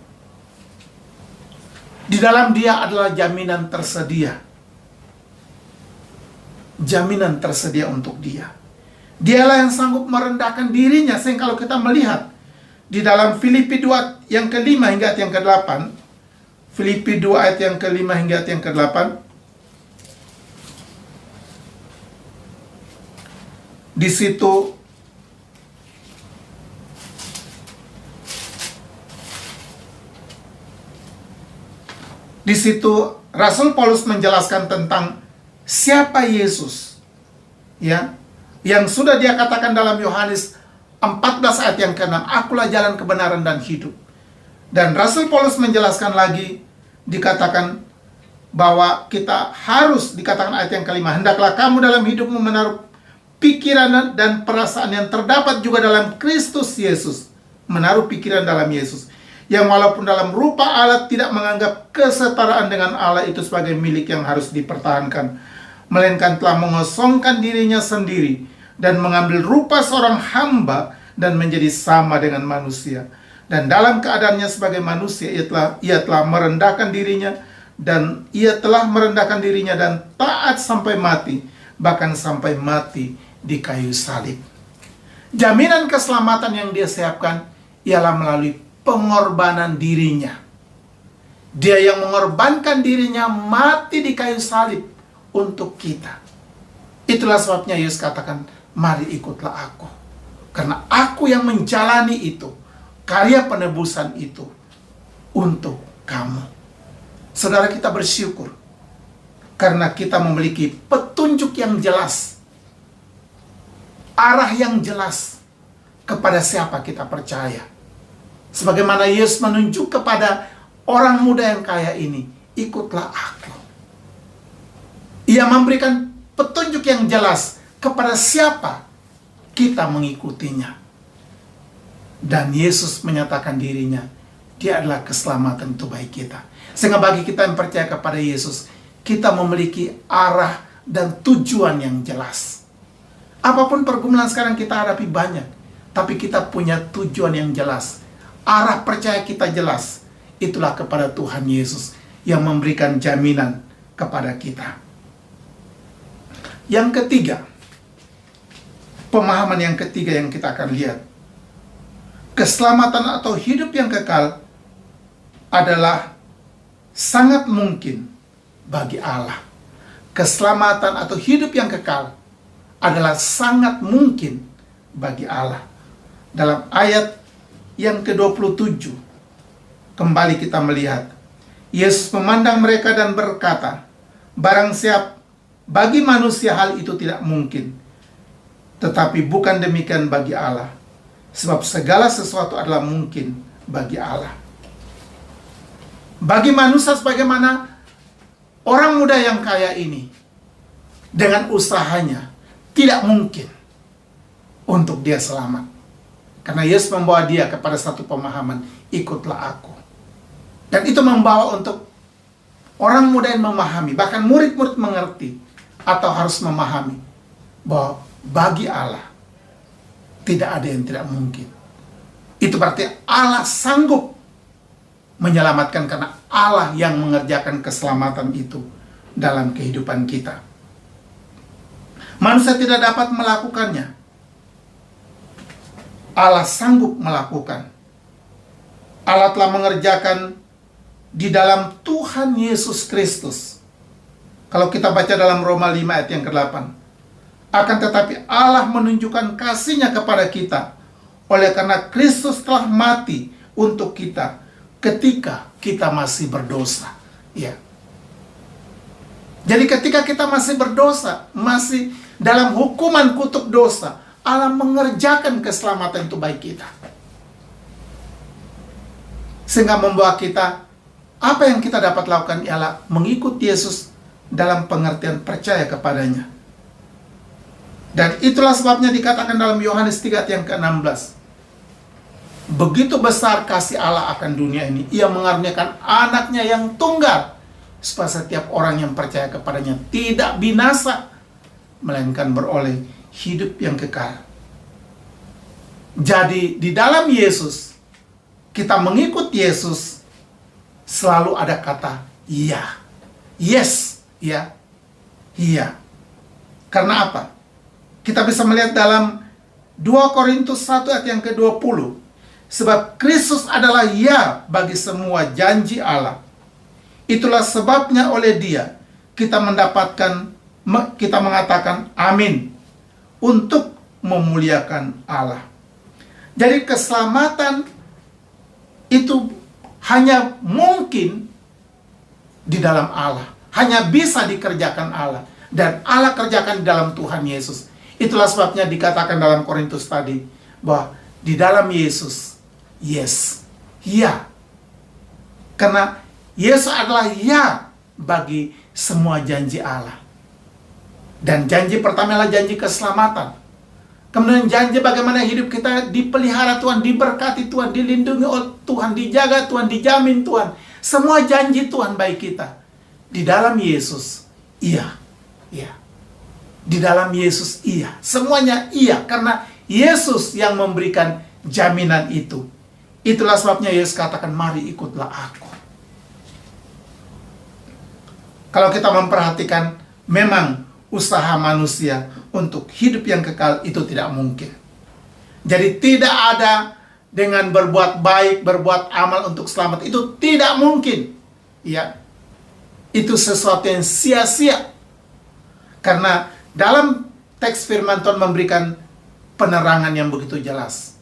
Di dalam Dia adalah jaminan tersedia. Jaminan tersedia untuk Dia. Dialah yang sanggup merendahkan dirinya. Sehingga kalau kita melihat di dalam Filipi 2 yang ke-5 hingga ayat yang ke-8, Filipi 2 ayat yang ke-5 hingga ayat yang ke-8, di situ Rasul Paulus menjelaskan tentang siapa Yesus, ya, yang sudah dia katakan dalam Yohanes 14 ayat yang ke-6, akulah jalan kebenaran dan hidup. Dan Rasul Paulus menjelaskan lagi, dikatakan bahwa kita harus, dikatakan ayat yang ke-5, hendaklah kamu dalam hidupmu menaruh pikiran dan perasaan yang terdapat juga dalam Kristus Yesus. Menaruh pikiran dalam Yesus, yang walaupun dalam rupa Allah tidak menganggap kesetaraan dengan Allah itu sebagai milik yang harus dipertahankan, melainkan telah mengosongkan dirinya sendiri dan mengambil rupa seorang hamba dan menjadi sama dengan manusia. Dan dalam keadaannya sebagai manusia, ia telah merendahkan dirinya dan taat sampai mati, bahkan sampai mati di kayu salib. Jaminan keselamatan yang dia siapkan ialah melalui pengorbanan dirinya. Dia yang mengorbankan dirinya mati di kayu salib untuk kita. Itulah sebabnya Yesus katakan, mari ikutlah aku. Karena aku yang menjalani itu, karya penebusan itu untuk kamu. Saudara, kita bersyukur karena kita memiliki petunjuk yang jelas, arah yang jelas kepada siapa kita percaya. Sebagaimana Yesus menunjuk kepada orang muda yang kaya ini, ikutlah aku. Ia memberikan petunjuk yang jelas kepada siapa kita mengikutinya. Dan Yesus menyatakan dirinya, dia adalah keselamatan untuk baik kita. Sehingga bagi kita yang percaya kepada Yesus, kita memiliki arah dan tujuan yang jelas. Apapun pergumulan sekarang kita hadapi banyak, tapi kita punya tujuan yang jelas. Arah percaya kita jelas. Itulah kepada Tuhan Yesus yang memberikan jaminan kepada kita. Yang ketiga, pemahaman yang ketiga yang kita akan lihat, keselamatan atau hidup yang kekal adalah sangat mungkin bagi Allah. Keselamatan atau hidup yang kekal adalah sangat mungkin bagi Allah. Dalam ayat yang ke-27, kembali kita melihat, Yesus memandang mereka dan berkata, barang siapa bagi manusia hal itu tidak mungkin, tetapi bukan demikian bagi Allah, sebab segala sesuatu adalah mungkin bagi Allah. Bagi manusia sebagaimana orang muda yang kaya ini, dengan usahanya tidak mungkin untuk dia selamat. Karena Yesus membawa dia kepada satu pemahaman, ikutlah aku. Dan itu membawa untuk orang muda yang memahami, bahkan murid-murid mengerti atau harus memahami bahwa bagi Allah tidak ada yang tidak mungkin. Itu berarti Allah sanggup menyelamatkan, karena Allah yang mengerjakan keselamatan itu dalam kehidupan kita. Manusia tidak dapat melakukannya. Allah sanggup melakukan. Allah telah mengerjakan di dalam Tuhan Yesus Kristus. Kalau kita baca dalam Roma 5 ayat yang ke-8. Akan tetapi Allah menunjukkan kasih-Nya kepada kita oleh karena Kristus telah mati untuk kita ketika kita masih berdosa. Ya. Jadi ketika kita masih berdosa, masih dalam hukuman kutuk dosa, Allah mengerjakan keselamatan itu bagi kita. Sehingga membawa kita, apa yang kita dapat lakukan ialah mengikut Yesus dalam pengertian percaya kepadanya. Dan itulah sebabnya dikatakan dalam Yohanes 3 ayat yang ke-16. Begitu besar kasih Allah akan dunia ini, Ia mengaruniakan anaknya yang tunggal, supaya setiap orang yang percaya kepadanya tidak binasa, melainkan beroleh hidup yang kekal. Jadi di dalam Yesus, kita mengikut Yesus, selalu ada kata iya. Yes, ya, iya. Karena apa? Kita bisa melihat dalam 2 Korintus 1 ayat yang ke-20. Sebab Kristus adalah ya bagi semua janji Allah. Itulah sebabnya oleh Dia kita mengatakan amin untuk memuliakan Allah. Jadi keselamatan itu hanya mungkin di dalam Allah. Hanya bisa dikerjakan Allah. Dan Allah kerjakan di dalam Tuhan Yesus. Itulah sebabnya dikatakan dalam Korintus tadi, bahwa di dalam Yesus, yes, ya. Karena Yesus adalah ya bagi semua janji Allah. Dan janji pertama adalah janji keselamatan. Kemudian janji bagaimana hidup kita dipelihara Tuhan, diberkati Tuhan, dilindungi oleh Tuhan, dijaga Tuhan, dijamin Tuhan. Semua janji Tuhan baik kita. Di dalam Yesus, iya. Iya. Di dalam Yesus, iya. Semuanya iya. Karena Yesus yang memberikan jaminan itu. Itulah sebabnya Yesus katakan, mari ikutlah aku. Kalau kita memperhatikan, memang usaha manusia untuk hidup yang kekal itu tidak mungkin. Jadi tidak ada dengan berbuat baik, berbuat amal untuk selamat, itu tidak mungkin. Ya, itu sesuatu yang sia-sia. Karena dalam teks firman Tuhan memberikan penerangan yang begitu jelas.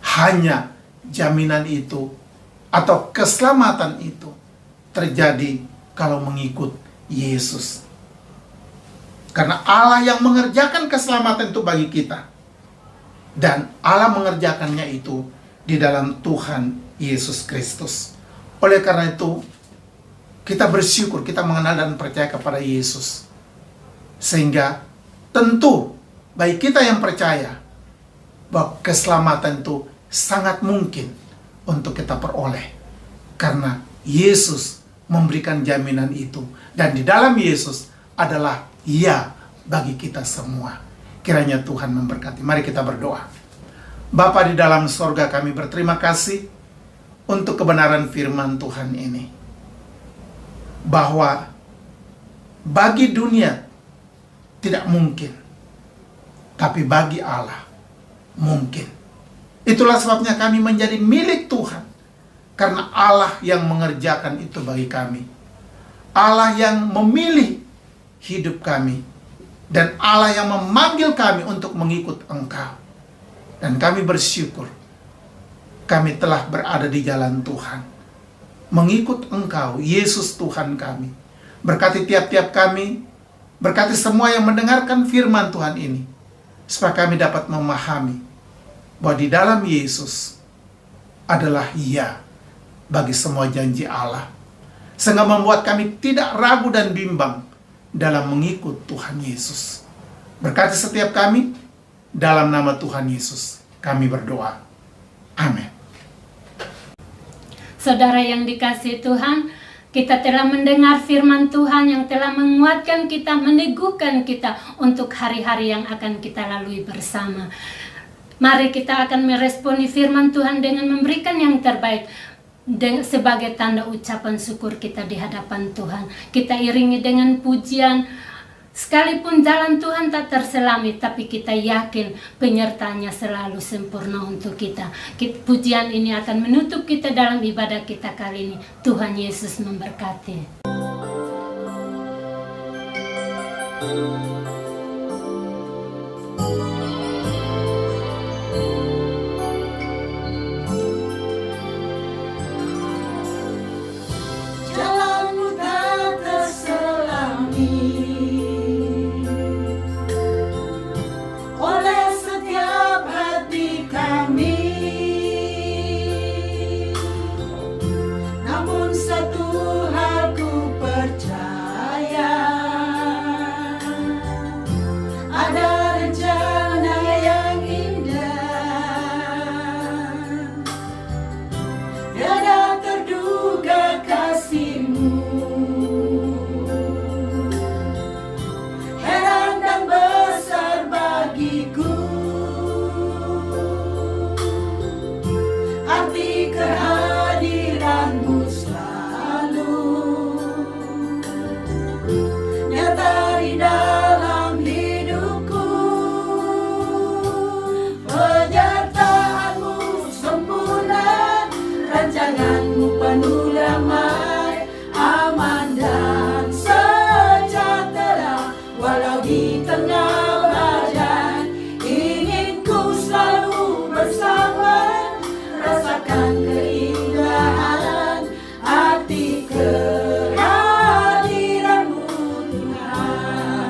Hanya jaminan itu atau keselamatan itu terjadi kalau mengikut Yesus. Karena Allah yang mengerjakan keselamatan itu bagi kita. Dan Allah mengerjakannya itu di dalam Tuhan Yesus Kristus. Oleh karena itu, kita bersyukur, kita mengenal dan percaya kepada Yesus. Sehingga tentu bagi kita yang percaya bahwa keselamatan itu sangat mungkin untuk kita peroleh. Karena Yesus memberikan jaminan itu. Dan di dalam Yesus adalah ya bagi kita semua. Kiranya Tuhan memberkati. Mari kita berdoa. Bapa di dalam sorga, kami berterima kasih untuk kebenaran firman Tuhan ini. Bahwa bagi dunia tidak mungkin, tapi bagi Allah mungkin. Itulah sebabnya kami menjadi milik Tuhan. Karena Allah yang mengerjakan itu bagi kami. Allah yang memilih hidup kami. Dan Allah yang memanggil kami untuk mengikut Engkau. Dan kami bersyukur kami telah berada di jalan Tuhan. Mengikut Engkau, Yesus Tuhan kami. Berkati tiap-tiap kami. Berkati semua yang mendengarkan firman Tuhan ini. Supaya kami dapat memahami bahwa di dalam Yesus adalah ya bagi semua janji Allah. Sehingga membuat kami tidak ragu dan bimbang dalam mengikut Tuhan Yesus. Berkati setiap kami, dalam nama Tuhan Yesus kami berdoa. Amin. Saudara yang dikasihi Tuhan, kita telah mendengar firman Tuhan yang telah menguatkan kita, meneguhkan kita untuk hari-hari yang akan kita lalui bersama. Mari kita akan meresponi firman Tuhan dengan memberikan yang terbaik sebagai tanda ucapan syukur kita di hadapan Tuhan. Kita iringi dengan pujian. Sekalipun jalan Tuhan tak terselami, tapi kita yakin penyertanya selalu sempurna untuk kita. Pujian ini akan menutup kita dalam ibadah kita kali ini. Tuhan Yesus memberkati. Jalanmu tak terselami oleh setiap hati kami. Namun satu hal ku percaya, ada rencana yang indah. Tiada terduga kasih-Mu, heran dan besar bagiku. Arti kehadiran-Mu selalu nyata di dalam hidupku. Penyertaan-Mu sempurna, rancangan-Mu penuh damai, aman dan sejahtera. Walau di tengah badai, ingin ku selalu bersama, rasakan keindahan arti kehadiran-Mu Tuhan.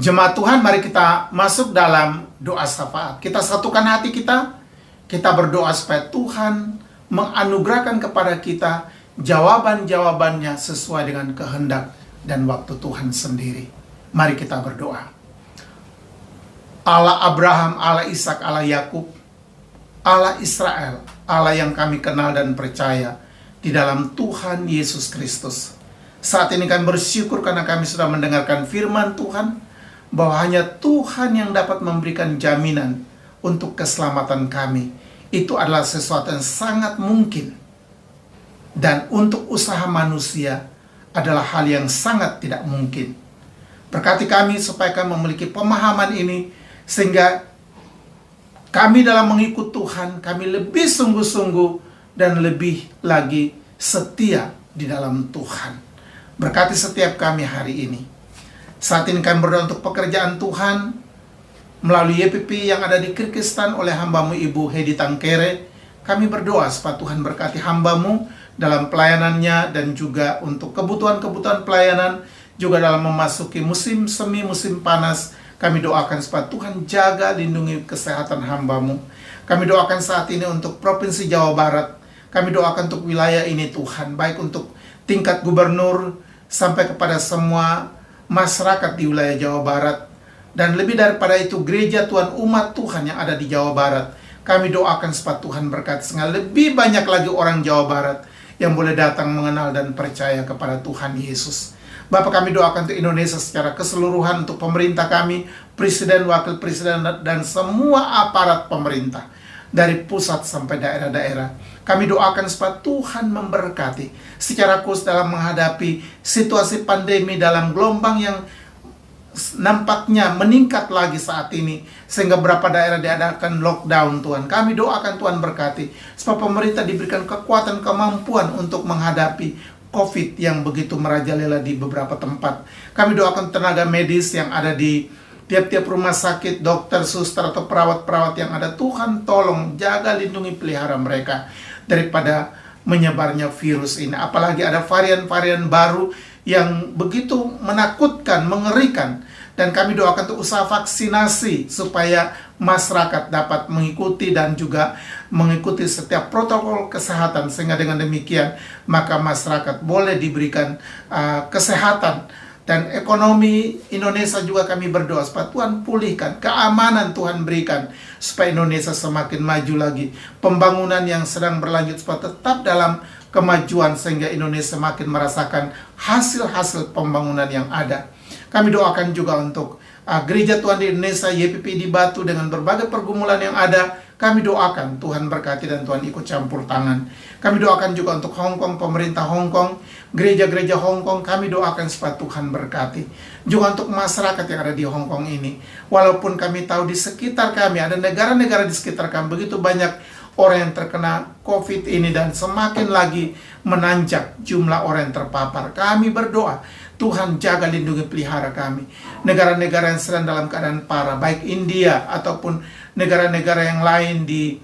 Jemaat Tuhan, mari kita masuk dalam doa syafaat. Kita satukan hati kita berdoa supaya Tuhan menganugerahkan kepada kita jawaban-jawabannya sesuai dengan kehendak dan waktu Tuhan sendiri. Mari kita berdoa. Allah Abraham, Allah Ishak, Allah Yakub, Allah Israel, Allah yang kami kenal dan percaya di dalam Tuhan Yesus Kristus. Saat ini kami bersyukur karena kami sudah mendengarkan firman Tuhan, bahwa hanya Tuhan yang dapat memberikan jaminan untuk keselamatan kami. Itu adalah sesuatu yang sangat mungkin. Dan untuk usaha manusia adalah hal yang sangat tidak mungkin. Berkati kami supaya kami memiliki pemahaman ini, sehingga kami dalam mengikut Tuhan, kami lebih sungguh-sungguh dan lebih lagi setia di dalam Tuhan. Berkati setiap kami hari ini. Saat ini kami berdoa untuk pekerjaan Tuhan melalui YPP yang ada di Kyrgyzstan oleh hamba-Mu Ibu Hedi Tangkere. Kami berdoa supaya Tuhan berkati hamba-Mu dalam pelayanannya dan juga untuk kebutuhan-kebutuhan pelayanan, juga dalam memasuki musim semi, musim panas. Kami doakan supaya Tuhan jaga, lindungi kesehatan hamba-Mu. Kami doakan saat ini untuk Provinsi Jawa Barat. Kami doakan untuk wilayah ini Tuhan, baik untuk tingkat gubernur sampai kepada semua masyarakat di wilayah Jawa Barat. Dan lebih daripada itu, gereja Tuhan, umat Tuhan yang ada di Jawa Barat. Kami doakan supaya Tuhan berkati, sehingga lebih banyak lagi orang Jawa Barat yang boleh datang mengenal dan percaya kepada Tuhan Yesus. Bapak, kami doakan untuk Indonesia secara keseluruhan, untuk pemerintah kami, presiden, wakil presiden, dan semua aparat pemerintah, dari pusat sampai daerah-daerah. Kami doakan supaya Tuhan memberkati secara khusus dalam menghadapi situasi pandemi dalam gelombang yang nampaknya meningkat lagi saat ini, sehingga beberapa daerah diadakan lockdown Tuhan. Kami doakan Tuhan berkati supaya pemerintah diberikan kekuatan, kemampuan untuk menghadapi COVID yang begitu merajalela di beberapa tempat. Kami doakan tenaga medis yang ada di tiap-tiap rumah sakit, dokter, suster, atau perawat-perawat yang ada. Tuhan tolong jaga, lindungi, pelihara mereka daripada menyebarnya virus ini. Apalagi ada varian-varian baru yang begitu menakutkan, mengerikan. Dan kami doakan untuk usaha vaksinasi supaya masyarakat dapat mengikuti dan juga mengikuti setiap protokol kesehatan, sehingga dengan demikian maka masyarakat boleh diberikan kesehatan. Dan ekonomi Indonesia juga kami berdoa supaya Tuhan pulihkan, keamanan Tuhan berikan supaya Indonesia semakin maju lagi. Pembangunan yang sedang berlanjut supaya tetap dalam kemajuan, sehingga Indonesia semakin merasakan hasil-hasil pembangunan yang ada. Kami doakan juga untuk gereja Tuhan di Indonesia, YPP di Batu, dengan berbagai pergumulan yang ada. Kami doakan Tuhan berkati dan Tuhan ikut campur tangan. Kami doakan juga untuk Hong Kong, pemerintah Hong Kong, gereja-gereja Hong Kong. Kami doakan supaya Tuhan berkati. Juga untuk masyarakat yang ada di Hong Kong ini. Walaupun kami tahu di sekitar kami, ada negara-negara di sekitar kami, begitu banyak orang yang terkena COVID ini, dan semakin lagi menanjak jumlah orang yang terpapar. Kami berdoa, Tuhan jaga, lindungi, pelihara kami. Negara-negara yang sedang dalam keadaan parah, baik India ataupun negara-negara yang lain di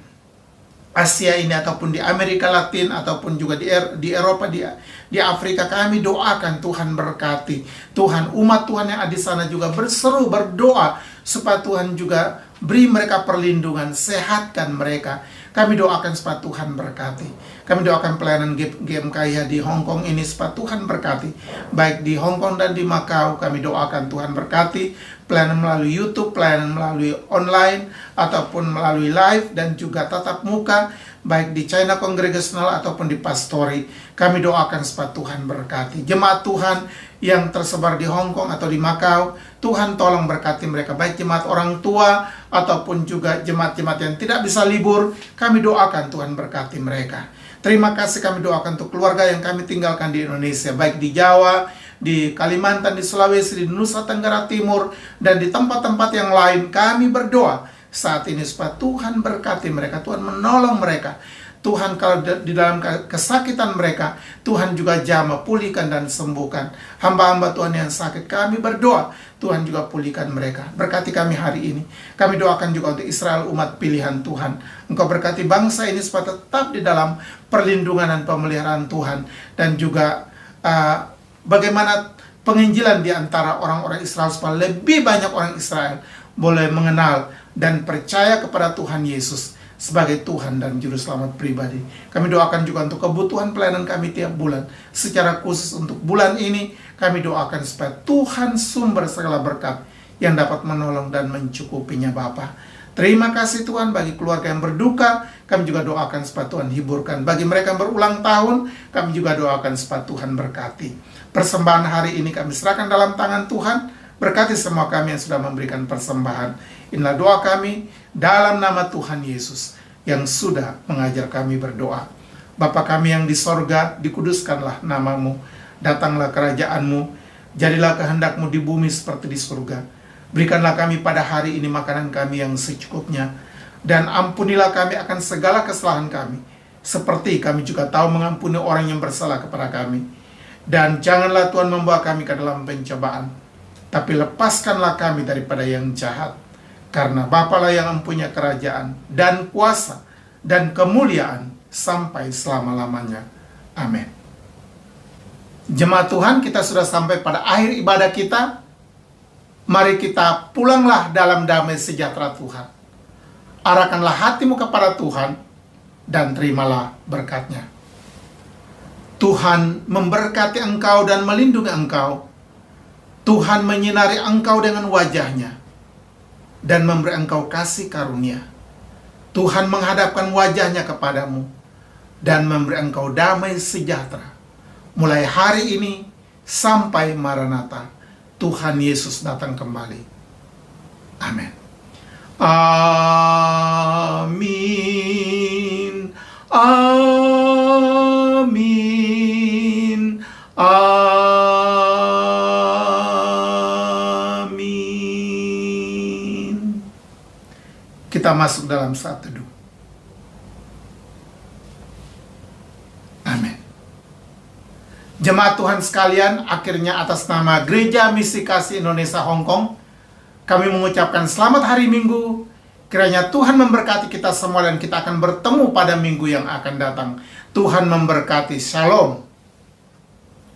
Asia ini, ataupun di Amerika Latin, ataupun juga di Eropa, di Afrika, kami doakan Tuhan berkati. Tuhan, umat Tuhan yang ada di sana juga berseru, berdoa supaya Tuhan juga beri mereka perlindungan, sehatkan mereka. Kami doakan supaya Tuhan berkati. Kami doakan pelayanan GMKI di Hong Kong ini supaya Tuhan berkati. Baik di Hong Kong dan di Macau, kami doakan Tuhan berkati. Pelayanan melalui YouTube, pelayanan melalui online, ataupun melalui live, dan juga tatap muka, baik di China Congregational ataupun di Pastori. Kami doakan supaya Tuhan berkati. Jemaat Tuhan yang tersebar di Hong Kong atau di Macau, Tuhan tolong berkati mereka, baik jemaat orang tua ataupun juga jemaat-jemaat yang tidak bisa libur. Kami doakan Tuhan berkati mereka. Terima kasih, kami doakan untuk keluarga yang kami tinggalkan di Indonesia, baik di Jawa, di Kalimantan, di Sulawesi, di Nusa Tenggara Timur, dan di tempat-tempat yang lain. Kami berdoa saat ini supaya Tuhan berkati mereka, Tuhan menolong mereka. Tuhan, kalau di dalam kesakitan mereka, Tuhan juga jamah, pulihkan dan sembuhkan. Hamba-hamba Tuhan yang sakit, kami berdoa, Tuhan juga pulihkan mereka. Berkati kami hari ini. Kami doakan juga untuk Israel, umat pilihan Tuhan. Engkau berkati bangsa ini supaya tetap di dalam perlindungan dan pemeliharaan Tuhan. Dan juga bagaimana penginjilan di antara orang-orang Israel supaya lebih banyak orang Israel boleh mengenal dan percaya kepada Tuhan Yesus sebagai Tuhan dan Juru Selamat pribadi. Kami doakan juga untuk kebutuhan pelayanan kami tiap bulan. Secara khusus untuk bulan ini, kami doakan supaya Tuhan sumber segala berkat yang dapat menolong dan mencukupinya Bapa. Terima kasih Tuhan bagi keluarga yang berduka. Kami juga doakan supaya Tuhan hiburkan. Bagi mereka yang berulang tahun, kami juga doakan supaya Tuhan berkati. Persembahan hari ini kami serahkan dalam tangan Tuhan. Berkati semua kami yang sudah memberikan persembahan. Inilah doa kami dalam nama Tuhan Yesus yang sudah mengajar kami berdoa. Bapa kami yang di sorga, dikuduskanlah namamu. Datanglah kerajaanmu. Jadilah kehendakmu di bumi seperti di surga. Berikanlah kami pada hari ini makanan kami yang secukupnya. Dan ampunilah kami akan segala kesalahan kami. Seperti kami juga tahu mengampuni orang yang bersalah kepada kami. Dan janganlah Tuhan membawa kami ke dalam pencobaan. Tapi lepaskanlah kami daripada yang jahat. Karena Bapalah yang mempunyai kerajaan dan kuasa dan kemuliaan sampai selama-lamanya. Amin. Jemaat Tuhan, kita sudah sampai pada akhir ibadah kita. Mari kita pulanglah dalam damai sejahtera Tuhan. Arahkanlah hatimu kepada Tuhan dan terimalah berkat-Nya. Tuhan memberkati engkau dan melindungi engkau. Tuhan menyinari engkau dengan wajah-Nya dan memberi engkau kasih karunia. Tuhan menghadapkan wajah-Nya kepadamu dan memberi engkau damai sejahtera. Mulai hari ini sampai Maranatha. Tuhan Yesus datang kembali. Amin. Amin. Amin. Amin. Kita masuk dalam saat teduh. Amin. Jemaat Tuhan sekalian, akhirnya atas nama Gereja Misi Kasih Indonesia Hong Kong, kami mengucapkan selamat hari Minggu. Kiranya Tuhan memberkati kita semua dan kita akan bertemu pada minggu yang akan datang. Tuhan memberkati. Shalom.